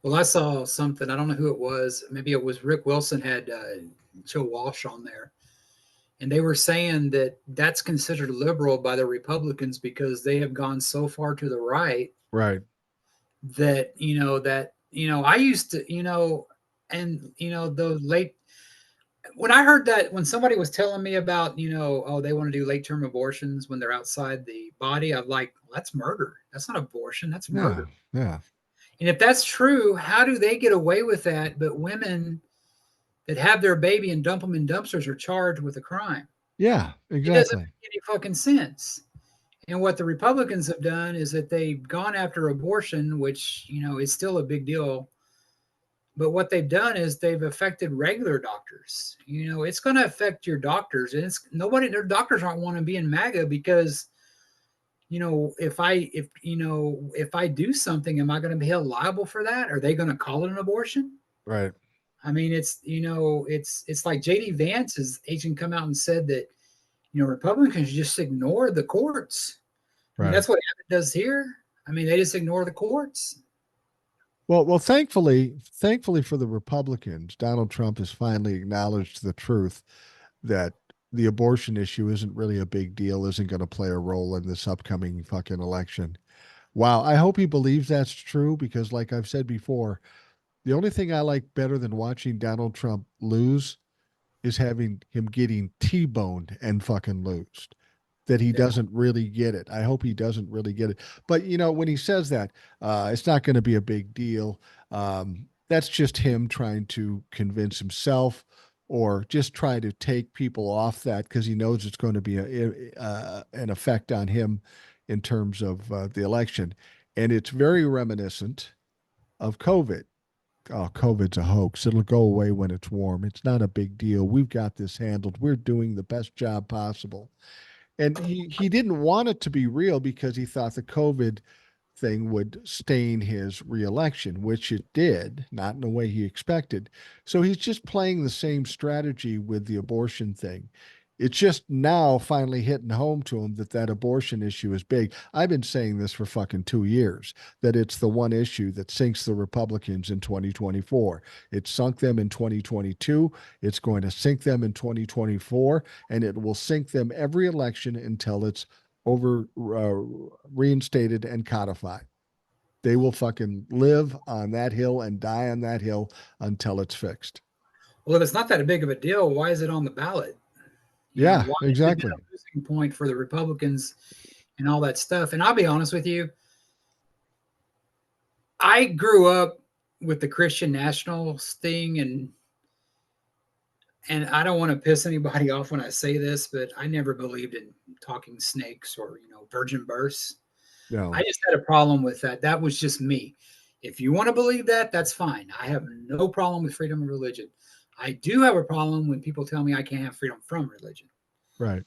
[SPEAKER 2] Well, I saw something. I don't know who it was. Maybe it was Rick Wilson had Joe Walsh on there, and they were saying that that's considered liberal by the Republicans because they have gone so far to the right
[SPEAKER 1] Right.
[SPEAKER 2] that I used to and the late when I heard that when somebody was telling me about oh they want to do late term abortions when they're outside the body, I'm like, well, that's murder. That's not abortion. That's
[SPEAKER 1] Yeah.
[SPEAKER 2] murder.
[SPEAKER 1] Yeah.
[SPEAKER 2] And if that's true, how do they get away with that? But women that have their baby and dump them in dumpsters are charged with a crime.
[SPEAKER 1] Yeah.
[SPEAKER 2] It doesn't
[SPEAKER 1] Exactly.
[SPEAKER 2] make any fucking sense. And what the Republicans have done is that they've gone after abortion, which is still a big deal. But what they've done is they've affected regular doctors. You know, it's going to affect your doctors, and it's nobody. Their doctors aren't want to be in MAGA because if I do something, am I going to be held liable for that? Are they going to call it an abortion?
[SPEAKER 1] Right.
[SPEAKER 2] I mean, it's like JD Vance's agent come out and said that Republicans just ignore the courts. I mean,
[SPEAKER 1] Right.
[SPEAKER 2] that's what Abbott does here. I mean, they just ignore the courts.
[SPEAKER 1] Well, thankfully for the Republicans, Donald Trump has finally acknowledged the truth that the abortion issue isn't really a big deal, isn't going to play a role in this upcoming fucking election. Wow, I hope he believes that's true because, like I've said before, the only thing I like better than watching Donald Trump lose is having him getting T-boned and fucking lose. That he
[SPEAKER 2] Yeah.
[SPEAKER 1] doesn't really get it. I hope he doesn't really get it. But when he says that, it's not going to be a big deal. That's just him trying to convince himself or just try to take people off that because he knows it's going to be an effect on him in terms of the election. And it's very reminiscent of COVID. Oh, COVID's a hoax. It'll go away when it's warm. It's not a big deal. We've got this handled. We're doing the best job possible. And he didn't want it to be real because he thought the COVID thing would stain his reelection, which it did, not in the way he expected. So he's just playing the same strategy with the abortion thing. It's just now finally hitting home to him that that abortion issue is big. I've been saying this for fucking 2 years, that it's the one issue that sinks the Republicans in 2024. It sunk them in 2022. It's going to sink them in 2024, and it will sink them every election until it's over reinstated and codified. They will fucking live on that hill and die on that hill until it's fixed.
[SPEAKER 2] Well, if it's not that big of a deal, why is it on the ballot?
[SPEAKER 1] Yeah,
[SPEAKER 2] Why has it been
[SPEAKER 1] exactly.
[SPEAKER 2] a losing point for the Republicans and all that stuff? And I'll be honest with you, I grew up with the Christian nationals thing, and I don't want to piss anybody off when I say this, but I never believed in talking snakes or virgin births. I
[SPEAKER 1] No,
[SPEAKER 2] just had a problem with that. That was just me. If you want to believe that, that's fine. I have no problem with freedom of religion. I do have a problem when people tell me I can't have freedom from religion.
[SPEAKER 1] right.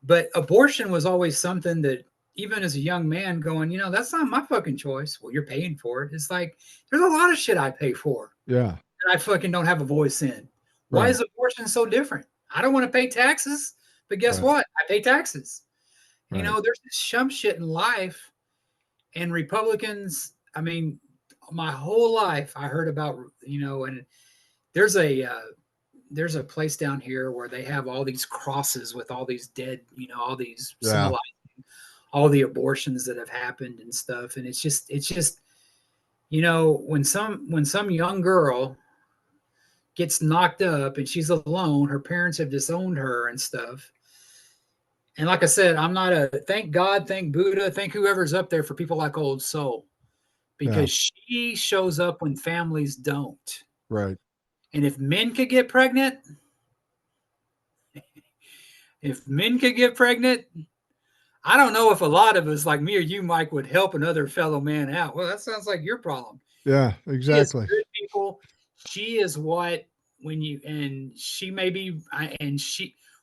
[SPEAKER 2] But abortion was always something that, even as a young man, going, that's not my fucking choice. Well, you're paying for it. It's like, there's a lot of shit I pay for
[SPEAKER 1] Yeah,
[SPEAKER 2] that I fucking don't have a voice in. Why
[SPEAKER 1] right,
[SPEAKER 2] is abortion so different? I don't want to pay taxes, but guess
[SPEAKER 1] right,
[SPEAKER 2] what? I pay taxes.
[SPEAKER 1] right.
[SPEAKER 2] There's this shump shit in life, and Republicans, I mean, my whole life I heard about, and there's a there's a place down here where they have all these crosses with all these dead, all these
[SPEAKER 1] Yeah,
[SPEAKER 2] symbolizing all the abortions that have happened and stuff. And it's just when some young girl gets knocked up and she's alone, her parents have disowned her and stuff. And like I said, I'm not a thank God, thank Buddha, thank whoever's up there for people like Old Soul,
[SPEAKER 1] yeah,
[SPEAKER 2] because she shows up when families don't.
[SPEAKER 1] right.
[SPEAKER 2] And if men could get pregnant, I don't know if a lot of us, like me or you, Mike, would help another fellow man out. Well, that sounds like your problem.
[SPEAKER 1] Yeah,
[SPEAKER 2] She is
[SPEAKER 1] exactly.
[SPEAKER 2] good people. She is what she may be,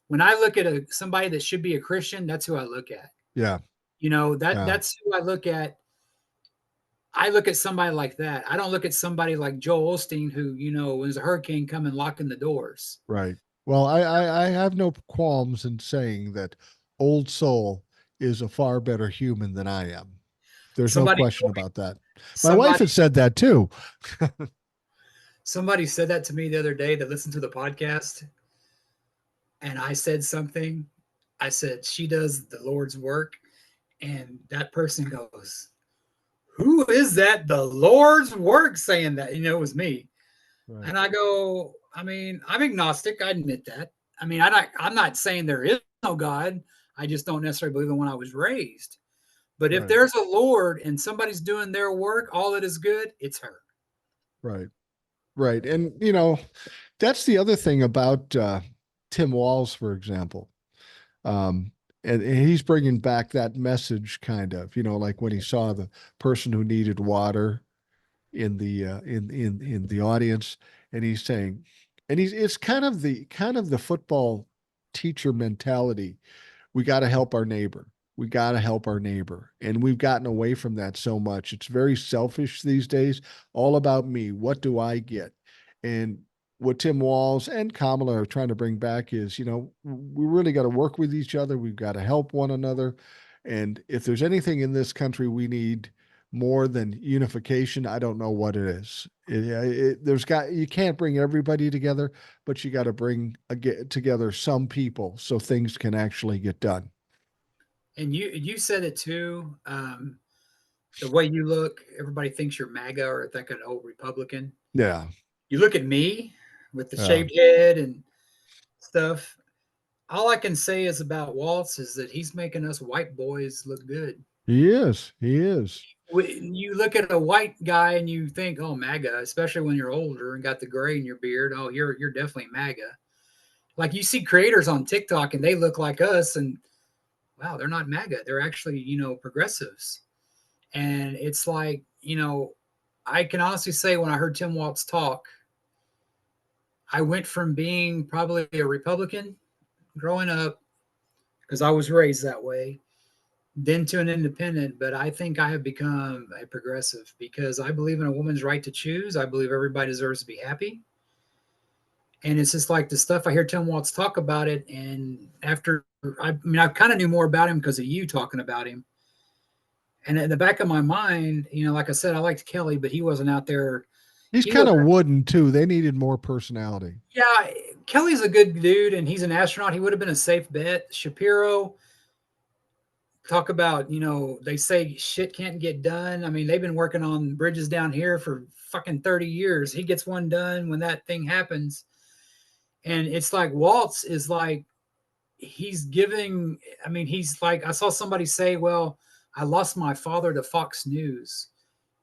[SPEAKER 2] when I look at somebody that should be a Christian, that's who I look at.
[SPEAKER 1] Yeah, yeah,
[SPEAKER 2] That's who I look at. I look at somebody like that. I don't look at somebody like Joel Osteen, who, when there's a hurricane coming, locking the doors.
[SPEAKER 1] right. Well, I have no qualms in saying that Old Soul is a far better human than I am. There's no
[SPEAKER 2] Somebody
[SPEAKER 1] question
[SPEAKER 2] told me,
[SPEAKER 1] about that. My wife
[SPEAKER 2] somebody,
[SPEAKER 1] has said that too.
[SPEAKER 2] somebody said that to me the other day that listened to the podcast. And I said something. I said, she does the Lord's work. And that person goes, who is that? The Lord's work saying that, it was me.
[SPEAKER 1] Right,
[SPEAKER 2] And I go, I mean, I'm agnostic. I admit that. I mean, I'm not saying there is no God. I just don't necessarily believe in when I was raised. But if
[SPEAKER 1] right,
[SPEAKER 2] there's a Lord and somebody's doing their work, all that is good, it's her.
[SPEAKER 1] right, right. And that's the other thing about Tim Walz, for example. Um, and he's bringing back that message, kind of, like when he saw the person who needed water in the audience, and he's saying, and he's it's kind of the football teacher mentality. We got to help our neighbor. We got to help our neighbor. And we've gotten away from that so much. It's very selfish these days, all about me. What do I get? And what Tim Walz and Kamala are trying to bring back is, we really got to work with each other. We've got to help one another. And if there's anything in this country we need more than unification, I don't know what it is. You can't bring everybody together, but you got to bring together some people so things can actually get done.
[SPEAKER 2] And you said it too. The way you look, everybody thinks you're MAGA or like an old Republican.
[SPEAKER 1] Yeah.
[SPEAKER 2] You look at me with the
[SPEAKER 1] Yeah.
[SPEAKER 2] shaved head and stuff. All I can say is about Waltz is that he's making us white boys look good.
[SPEAKER 1] He is. He is.
[SPEAKER 2] When you look at a white guy and you think, "Oh, MAGA," especially when you're older and got the gray in your beard. Oh, you're definitely MAGA. Like you see creators on TikTok and they look like us, and wow, they're not MAGA. They're actually progressives. And it's like I can honestly say when I heard Tim Waltz talk, I went from being probably a Republican growing up because I was raised that way, then to an independent. But I think I have become a progressive because I believe in a woman's right to choose. I believe everybody deserves to be happy. And it's just like the stuff I hear Tim Waltz talk about it. And after, I mean, I kind of knew more about him because of you talking about him. And in the back of my mind, like I said, I liked Kelly, but he wasn't out there.
[SPEAKER 1] He's
[SPEAKER 2] He
[SPEAKER 1] kind
[SPEAKER 2] was,
[SPEAKER 1] of wooden too. They needed more personality.
[SPEAKER 2] yeah, Kelly's a good dude and he's an astronaut. He would have been a safe bet. Shapiro, talk about, they say shit can't get done. I mean, they've been working on bridges down here for fucking 30 years. He gets one done when that thing happens. And it's like Waltz is like, he's giving, I mean, he's like, I saw somebody say, well, I lost my father to Fox News.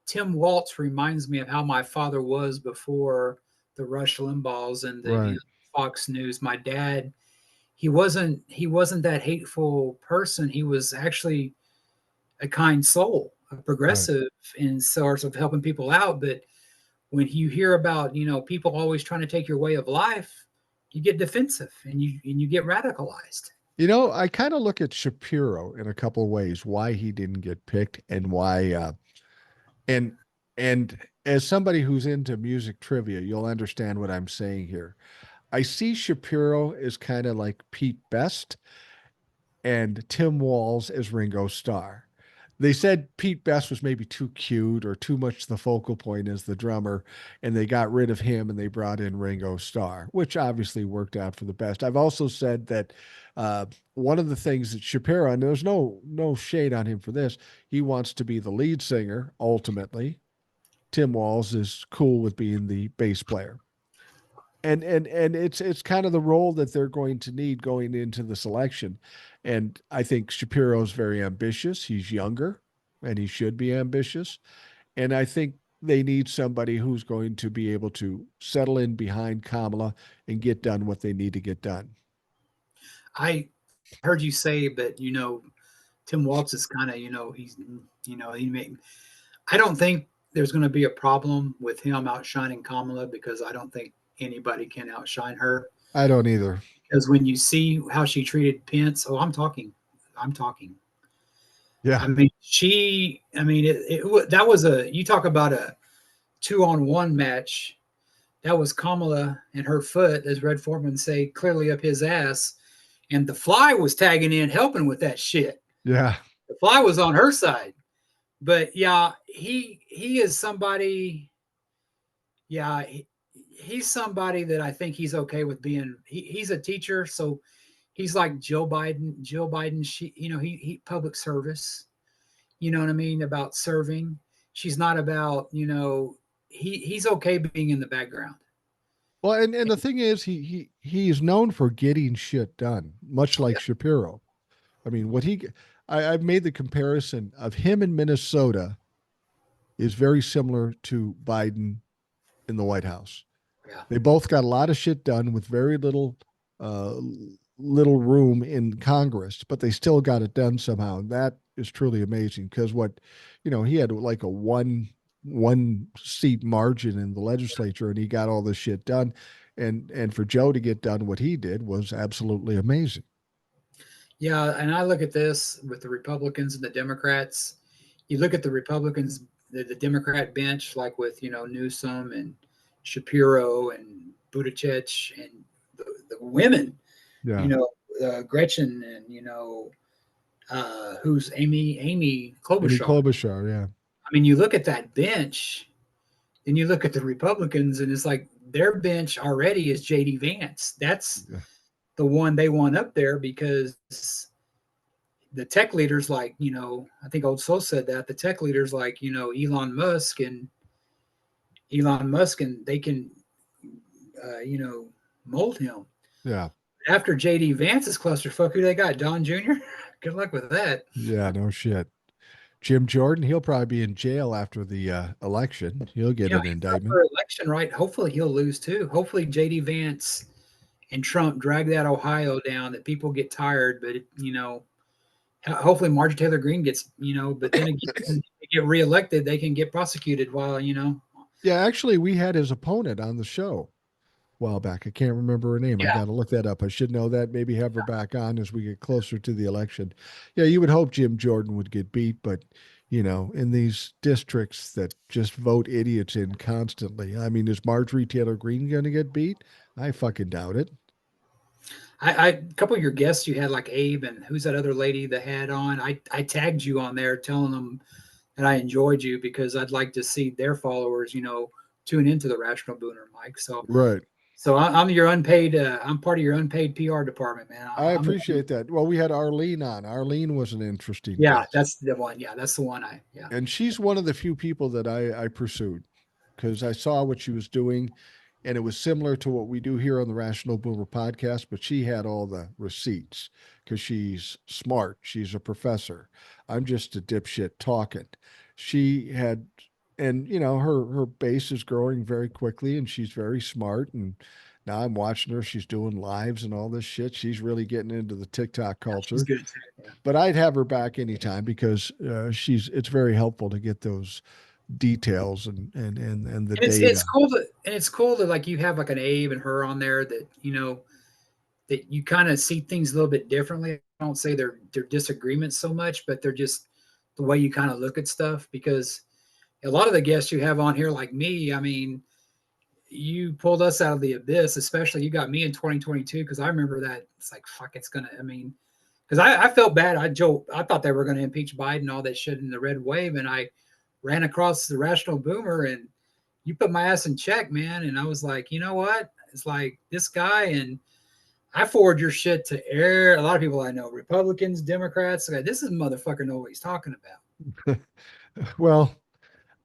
[SPEAKER 2] Tim Waltz reminds me of how my father was before the Rush Limbaughs and the
[SPEAKER 1] Right.
[SPEAKER 2] Fox News. My dad, he wasn't that hateful person. He was actually a kind soul, a
[SPEAKER 1] Right.
[SPEAKER 2] progressive in sorts of helping people out. But when you hear about people always trying to take your way of life, you get defensive and you get radicalized.
[SPEAKER 1] I kind of look at Shapiro in a couple of ways, why he didn't get picked and why and and as somebody who's into music trivia, you'll understand what I'm saying here. I see Shapiro as kind of like Pete Best and Tim Walz as Ringo Starr. They said Pete Best was maybe too cute or too much the focal point as the drummer, and they got rid of him and they brought in Ringo Starr, which obviously worked out for the best. I've also said that one of the things that Shapiro, and there's no shade on him for this, he wants to be the lead singer ultimately. Tim Walz is cool with being the bass player. And it's kind of the role that they're going to need going into the selection. And I think Shapiro's very ambitious. He's younger and he should be ambitious. And I think they need somebody who's going to be able to settle in behind Kamala and get done what they need to get done.
[SPEAKER 2] I heard you say, but Tim Waltz is kind of he made. I don't think there's going to be a problem with him outshining Kamala because I don't think anybody can outshine her.
[SPEAKER 1] I don't either.
[SPEAKER 2] Because when you see how she treated Pence, oh, I'm talking.
[SPEAKER 1] Yeah.
[SPEAKER 2] I mean, that was you talk about a 2-on-1 match. That was Kamala and her foot, as Red Foreman say, clearly up his ass. And the Fly was tagging in, helping with that shit.
[SPEAKER 1] Yeah.
[SPEAKER 2] The Fly was on her side. But yeah, he is somebody. Yeah, he's somebody that I think he's okay with being. He's a teacher, so he's like Joe Biden. Joe Biden, he public service. You know what I mean about serving. She's not about he's okay being in the background.
[SPEAKER 1] Well, and the thing is, he is known for getting shit done, much like
[SPEAKER 2] Yeah,
[SPEAKER 1] Shapiro. I mean, I've made the comparison of him in Minnesota is very similar to Biden in the White House.
[SPEAKER 2] yeah.
[SPEAKER 1] They both got a lot of shit done with very uh, little room in Congress, but they still got it done somehow. And that is truly amazing because he had like a one seat margin in the legislature, and he got all this shit done. And for Joe to get done what he did was absolutely amazing.
[SPEAKER 2] Yeah, and I look at this with the Republicans and the Democrats. You look at the Republicans, the Democrat bench, like with Newsom and Shapiro and Buttigieg and the women, you
[SPEAKER 1] Yeah.
[SPEAKER 2] know Gretchen and who's Amy
[SPEAKER 1] Amy
[SPEAKER 2] Klobuchar.
[SPEAKER 1] Klobuchar, yeah.
[SPEAKER 2] I mean, you look at that bench, then you look at the Republicans, and it's like their bench already is JD Vance. That's
[SPEAKER 1] Yeah.
[SPEAKER 2] the one they want up there because the tech leaders like I think old soul said that the tech leaders like Elon Musk and they can mold him.
[SPEAKER 1] Yeah.
[SPEAKER 2] After JD Vance's clusterfuck, who they got? Don Jr. Good luck with that.
[SPEAKER 1] Yeah, no shit. Jim Jordan, he'll probably be in jail after the election. He'll get an
[SPEAKER 2] He's up
[SPEAKER 1] indictment.
[SPEAKER 2] for election, right? Hopefully he'll lose too. Hopefully JD Vance and Trump drag that Ohio down, that people get tired, but hopefully Marjorie Taylor Greene gets, but then again, if they get reelected, they can get prosecuted while.
[SPEAKER 1] Yeah, actually, we had his opponent on the show a while back. I can't remember her name. I
[SPEAKER 2] Yeah.
[SPEAKER 1] got to look that up. I should know that. Maybe have her back on as we get closer to the election. Yeah, you would hope Jim Jordan would get beat, but in these districts that just vote idiots in constantly. I mean, is Marjorie Taylor Greene going to get beat? I fucking doubt it.
[SPEAKER 2] A couple of your guests you had like Abe and who's that other lady that had on? I tagged you on there telling them that I enjoyed you because I'd like to see their followers, tune into the Rational Booner, Mike. So
[SPEAKER 1] Right.
[SPEAKER 2] I'm your unpaid. I'm part of your unpaid PR department, man.
[SPEAKER 1] I
[SPEAKER 2] I'm
[SPEAKER 1] appreciate that. Well, we had Arlene on. Arlene was an interesting
[SPEAKER 2] yeah,
[SPEAKER 1] guest.
[SPEAKER 2] that's the one. Yeah, that's the one. Yeah.
[SPEAKER 1] And she's one of the few people that I pursued because I saw what she was doing, and it was similar to what we do here on the Rational Boomer podcast. But she had all the receipts because she's smart. She's a professor. I'm just a dipshit talking. She had, and her base is growing very quickly, and she's very smart. And now I'm watching her. She's doing lives and all this shit. She's really getting into the TikTok
[SPEAKER 2] She's
[SPEAKER 1] culture.
[SPEAKER 2] good too. Yeah.
[SPEAKER 1] But I'd have her back anytime because it's very helpful to get those details and the
[SPEAKER 2] And it's
[SPEAKER 1] data.
[SPEAKER 2] cool to like you have like an Abe and her on there that that you kind of see things a little bit differently. I don't say they're disagreements so much, but they're just the way you kind of look at stuff. Because a lot of the guests you have on here, like me, I mean, you pulled us out of the abyss. Especially you got me in 2022 because I remember that it's like fuck, it's gonna. I mean, because I felt bad. I thought they were going to impeach Biden, all that shit in the red wave, and I ran across the Rational Boomer, and you put my ass in check, man. And I was like, you know what? It's like this guy, and I forward your shit to air. A lot of people I know, Republicans, Democrats. Like, this is motherfucker know what he's talking about.
[SPEAKER 1] Well,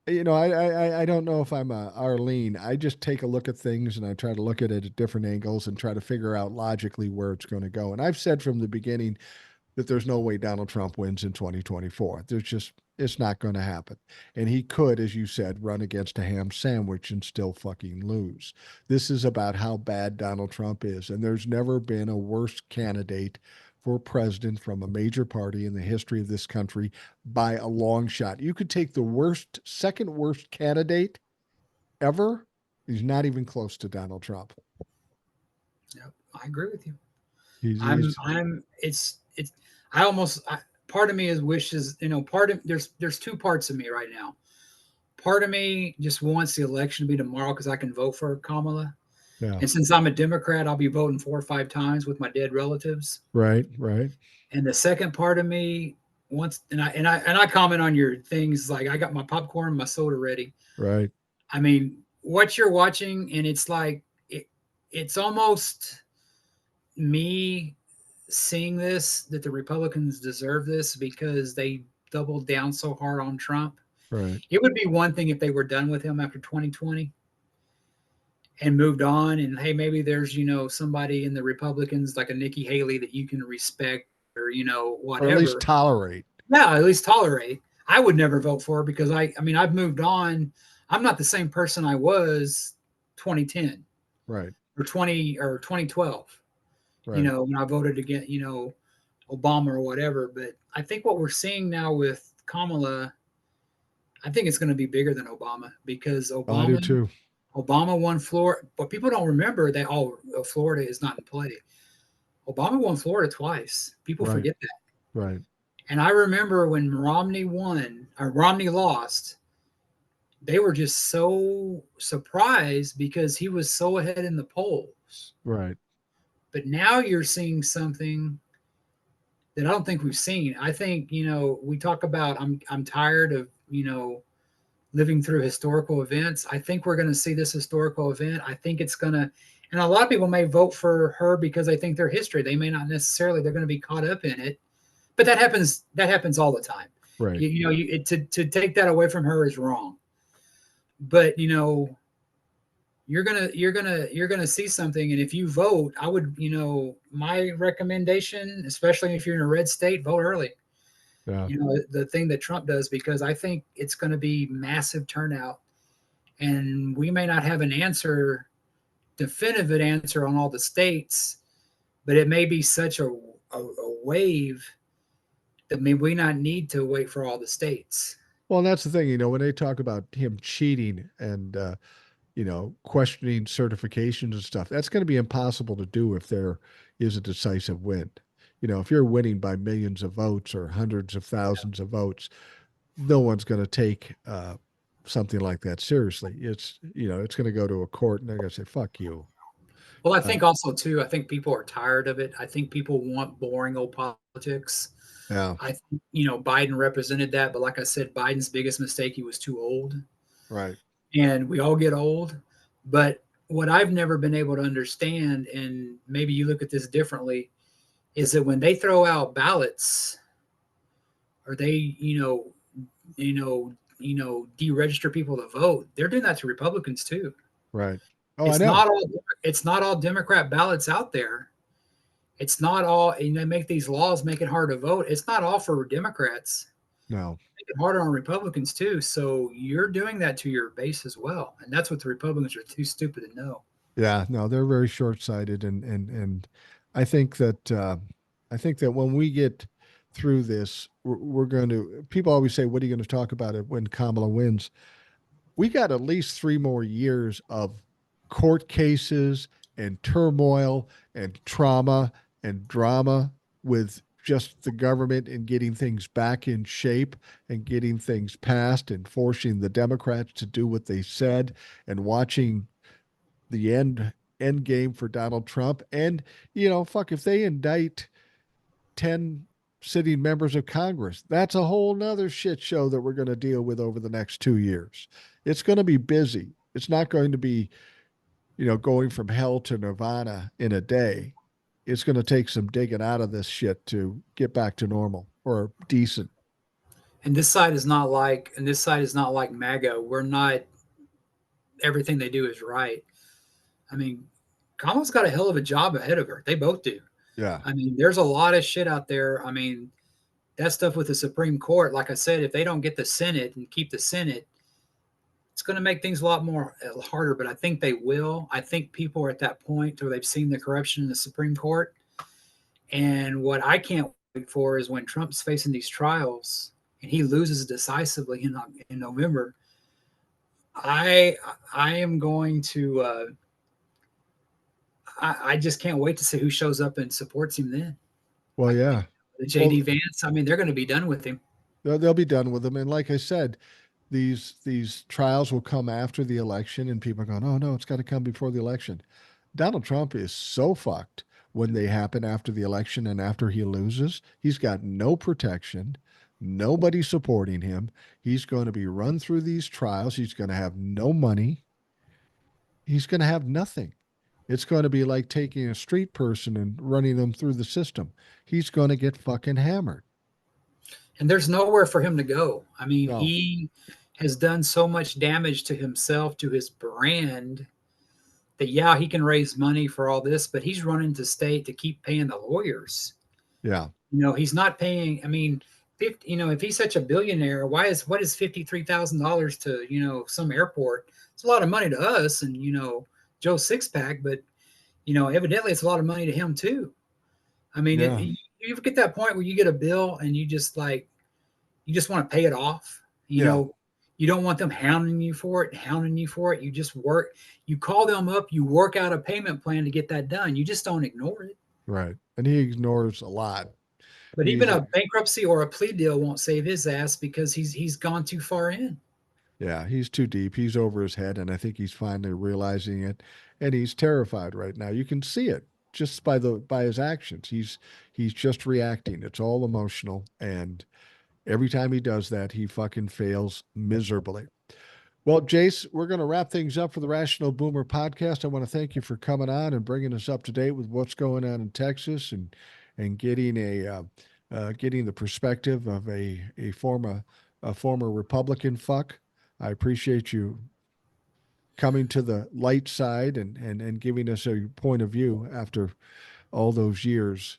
[SPEAKER 1] I don't know if I'm a Arlene. I just take a look at things and I try to look at it at different angles and try to figure out logically where it's going to go. And I've said from the beginning that there's no way Donald Trump wins in 2024. It's not going to happen. And he could, as you said, run against a ham sandwich and still fucking lose. This is about how bad Donald Trump is. And there's never been a worse candidate for president from a major party in the history of this country by a long shot. You could take the second worst candidate ever. He's not even close to Donald Trump.
[SPEAKER 2] Yep, I agree with you.
[SPEAKER 1] He's
[SPEAKER 2] It's I almost part of me is wishes, part of there's two parts of me right now. Part of me just wants the election to be tomorrow because I can vote for Kamala.
[SPEAKER 1] yeah.
[SPEAKER 2] And since I'm a Democrat, I'll be voting 4 or 5 times with my dead relatives.
[SPEAKER 1] Right, right.
[SPEAKER 2] And the second part of me wants, and I comment on your things like I got my popcorn, my soda ready.
[SPEAKER 1] Right.
[SPEAKER 2] I mean, what you're watching, and it's like it's almost me seeing this that the Republicans deserve this because they doubled down so hard on Trump.
[SPEAKER 1] Right.
[SPEAKER 2] It would be one thing if they were done with him after 2020 and moved on. And hey, maybe there's somebody in the Republicans like a Nikki Haley that you can respect or
[SPEAKER 1] Or at least
[SPEAKER 2] whatever.
[SPEAKER 1] tolerate.
[SPEAKER 2] Yeah, at least tolerate. I would never vote for her because I mean I've moved on. I'm not the same person I was 2010
[SPEAKER 1] Right.
[SPEAKER 2] or 2012.
[SPEAKER 1] Right.
[SPEAKER 2] When I voted against Obama or whatever. But I think what we're seeing now with Kamala, I think it's going to be bigger than Obama because
[SPEAKER 1] Oh, I do too.
[SPEAKER 2] Obama won Florida, but people don't remember that Florida is not in play. Obama won Florida twice. People
[SPEAKER 1] Right,
[SPEAKER 2] forget that.
[SPEAKER 1] right,
[SPEAKER 2] And I remember when Romney won or Romney lost, they were just so surprised because he was so ahead in the polls.
[SPEAKER 1] right.
[SPEAKER 2] But now you're seeing something that I don't think we've seen. I think, we talk about I'm tired of, living through historical events. I think we're going to see this historical event. I think it's going to, and a lot of people may vote for her because they think they're history. They may not necessarily, they're going to be caught up in it, but that happens. That happens all the time.
[SPEAKER 1] Right.
[SPEAKER 2] To take that away from her is wrong. But you're gonna see something, and if you vote, I would, my recommendation, especially if you're in a red state, vote early.
[SPEAKER 1] Yeah.
[SPEAKER 2] The thing that Trump does, because I think it's going to be massive turnout, and we may not have an definitive answer on all the states, but it may be such a wave that may we not need to wait for all the states.
[SPEAKER 1] Well, and that's the thing, when they talk about him cheating and questioning certifications and stuff, that's going to be impossible to do if there is a decisive win. If you're winning by millions of votes or hundreds of thousands of votes, no one's going to take something like that seriously. It's going to go to a court and they're going to say, fuck you.
[SPEAKER 2] Well, I think also too, I think people are tired of it. I think people want boring old politics.
[SPEAKER 1] Yeah.
[SPEAKER 2] I think, Biden represented that, but like I said, Biden's biggest mistake, he was too old.
[SPEAKER 1] Right.
[SPEAKER 2] And we all get old. But what I've never been able to understand, and maybe you look at this differently, is that when they throw out ballots or they, deregister people to vote, they're doing that to Republicans too.
[SPEAKER 1] Right. Oh, I
[SPEAKER 2] It's
[SPEAKER 1] know.
[SPEAKER 2] not all it's not all Democrat ballots out there. It's not all, and they make these laws make it hard to vote. It's not all for Democrats.
[SPEAKER 1] No.
[SPEAKER 2] Make it harder on Republicans too. So you're doing that to your base as well, and that's what the Republicans are too stupid to know.
[SPEAKER 1] Yeah, no, they're very short-sighted, and I think that when we get through this, we're going to. People always say, "What are you going to talk about it when Kamala wins?" We got at least 3 more years of court cases and turmoil and trauma and drama with just the government and getting things back in shape and getting things passed and forcing the Democrats to do what they said and watching the end game for Donald Trump. And fuck, if they indict 10 sitting members of Congress, that's a whole nother shit show that we're going to deal with over the next 2 years. It's going to be busy. It's not going to be, going from hell to nirvana in a day. It's going to take some digging out of this shit to get back to normal or decent.
[SPEAKER 2] And this side is not like MAGA. We're not, everything they do is right. I mean, Kamala's got a hell of a job ahead of her. They both do.
[SPEAKER 1] Yeah.
[SPEAKER 2] I mean, there's a lot of shit out there. I mean, that stuff with the Supreme Court, like I said, if they don't get the Senate and keep the Senate, it's going to make things a lot more harder, but I think they will. I think people are at that point where they've seen the corruption in the Supreme Court. And what I can't wait for is when Trump's facing these trials and he loses decisively in November. I am going to. I just can't wait to see who shows up and supports him then.
[SPEAKER 1] Well, yeah.
[SPEAKER 2] The
[SPEAKER 1] Well,
[SPEAKER 2] JD Vance. I mean, they're going to be done with him.
[SPEAKER 1] they'll be done with them. And like I said, these trials will come after the election, and people are going, "Oh no, it's got to come before the election." Donald Trump is so fucked when they happen after the election and after he loses. He's got no protection, nobody supporting him. He's going to be run through these trials. He's going to have no money. He's going to have nothing. It's going to be like taking a street person and running them through the system. He's going to get fucking hammered.
[SPEAKER 2] And there's nowhere for him to go. I mean,
[SPEAKER 1] No.
[SPEAKER 2] he has done so much damage to himself, to his brand, that yeah, he can raise money for all this, but he's running to state to keep paying the lawyers.
[SPEAKER 1] Yeah.
[SPEAKER 2] He's not paying. I mean, if he's such a billionaire, what is $53,000 to some airport? It's a lot of money to us, and Joe Sixpack, but evidently it's a lot of money to him too. I mean,
[SPEAKER 1] Yeah.
[SPEAKER 2] you get that point where you get a bill and you just want to pay it off.
[SPEAKER 1] Yeah.
[SPEAKER 2] You don't want them hounding you for it, hounding you for it. You just work, you call them up, you work out a payment plan to get that done. You just don't ignore it.
[SPEAKER 1] Right. And he ignores a lot.
[SPEAKER 2] But even
[SPEAKER 1] He's
[SPEAKER 2] a bankruptcy or a plea deal won't save his ass because he's gone too far in.
[SPEAKER 1] Yeah, he's too deep. He's over his head, and I think he's finally realizing it. And he's terrified right now. You can see it just by his actions. He's just reacting. It's all emotional, and every time he does that, he fucking fails miserably. Well, Jace, we're going to wrap things up for the Rational Boomer podcast. I want to thank you for coming on and bringing us up to date with what's going on in Texas and getting the perspective of a former Republican fuck. I appreciate you coming to the light side and giving us a point of view after all those years.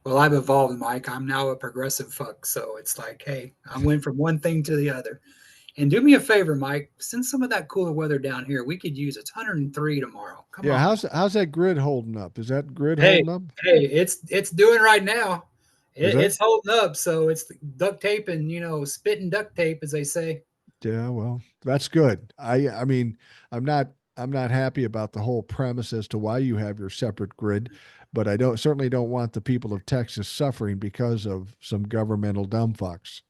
[SPEAKER 2] Well, I've evolved, Mike. I'm now a progressive fuck. So it's like, hey, I went from one thing to the other. And do me a favor, Mike. Send some of that cooler weather down here. We could use it. It's 103 tomorrow. Come
[SPEAKER 1] Yeah,
[SPEAKER 2] on.
[SPEAKER 1] how's that grid holding up? Is that grid
[SPEAKER 2] Hey,
[SPEAKER 1] holding up?
[SPEAKER 2] hey, it's doing right now.
[SPEAKER 1] Is it?
[SPEAKER 2] It's holding up. So it's duct tape and spitting duct tape, as they say.
[SPEAKER 1] Yeah, well, that's good. I mean, I'm not happy about the whole premise as to why you have your separate grid, but I don't certainly don't want the people of Texas suffering because of some governmental dumb fucks.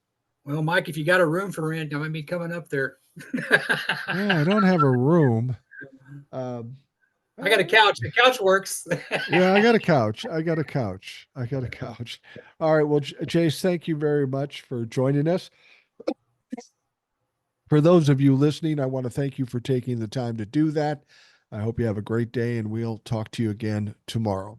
[SPEAKER 2] Well, Mike, if you got a room for rent, I might be coming up there.
[SPEAKER 1] Yeah, I don't have a room. Um,
[SPEAKER 2] I got a
[SPEAKER 1] uh,
[SPEAKER 2] couch. The couch works.
[SPEAKER 1] yeah, I got a couch. I got a couch. I got a couch. All right. Well, Jace, thank you very much for joining us. For those of you listening, I want to thank you for taking the time to do that. I hope you have a great day, and we'll talk to you again tomorrow.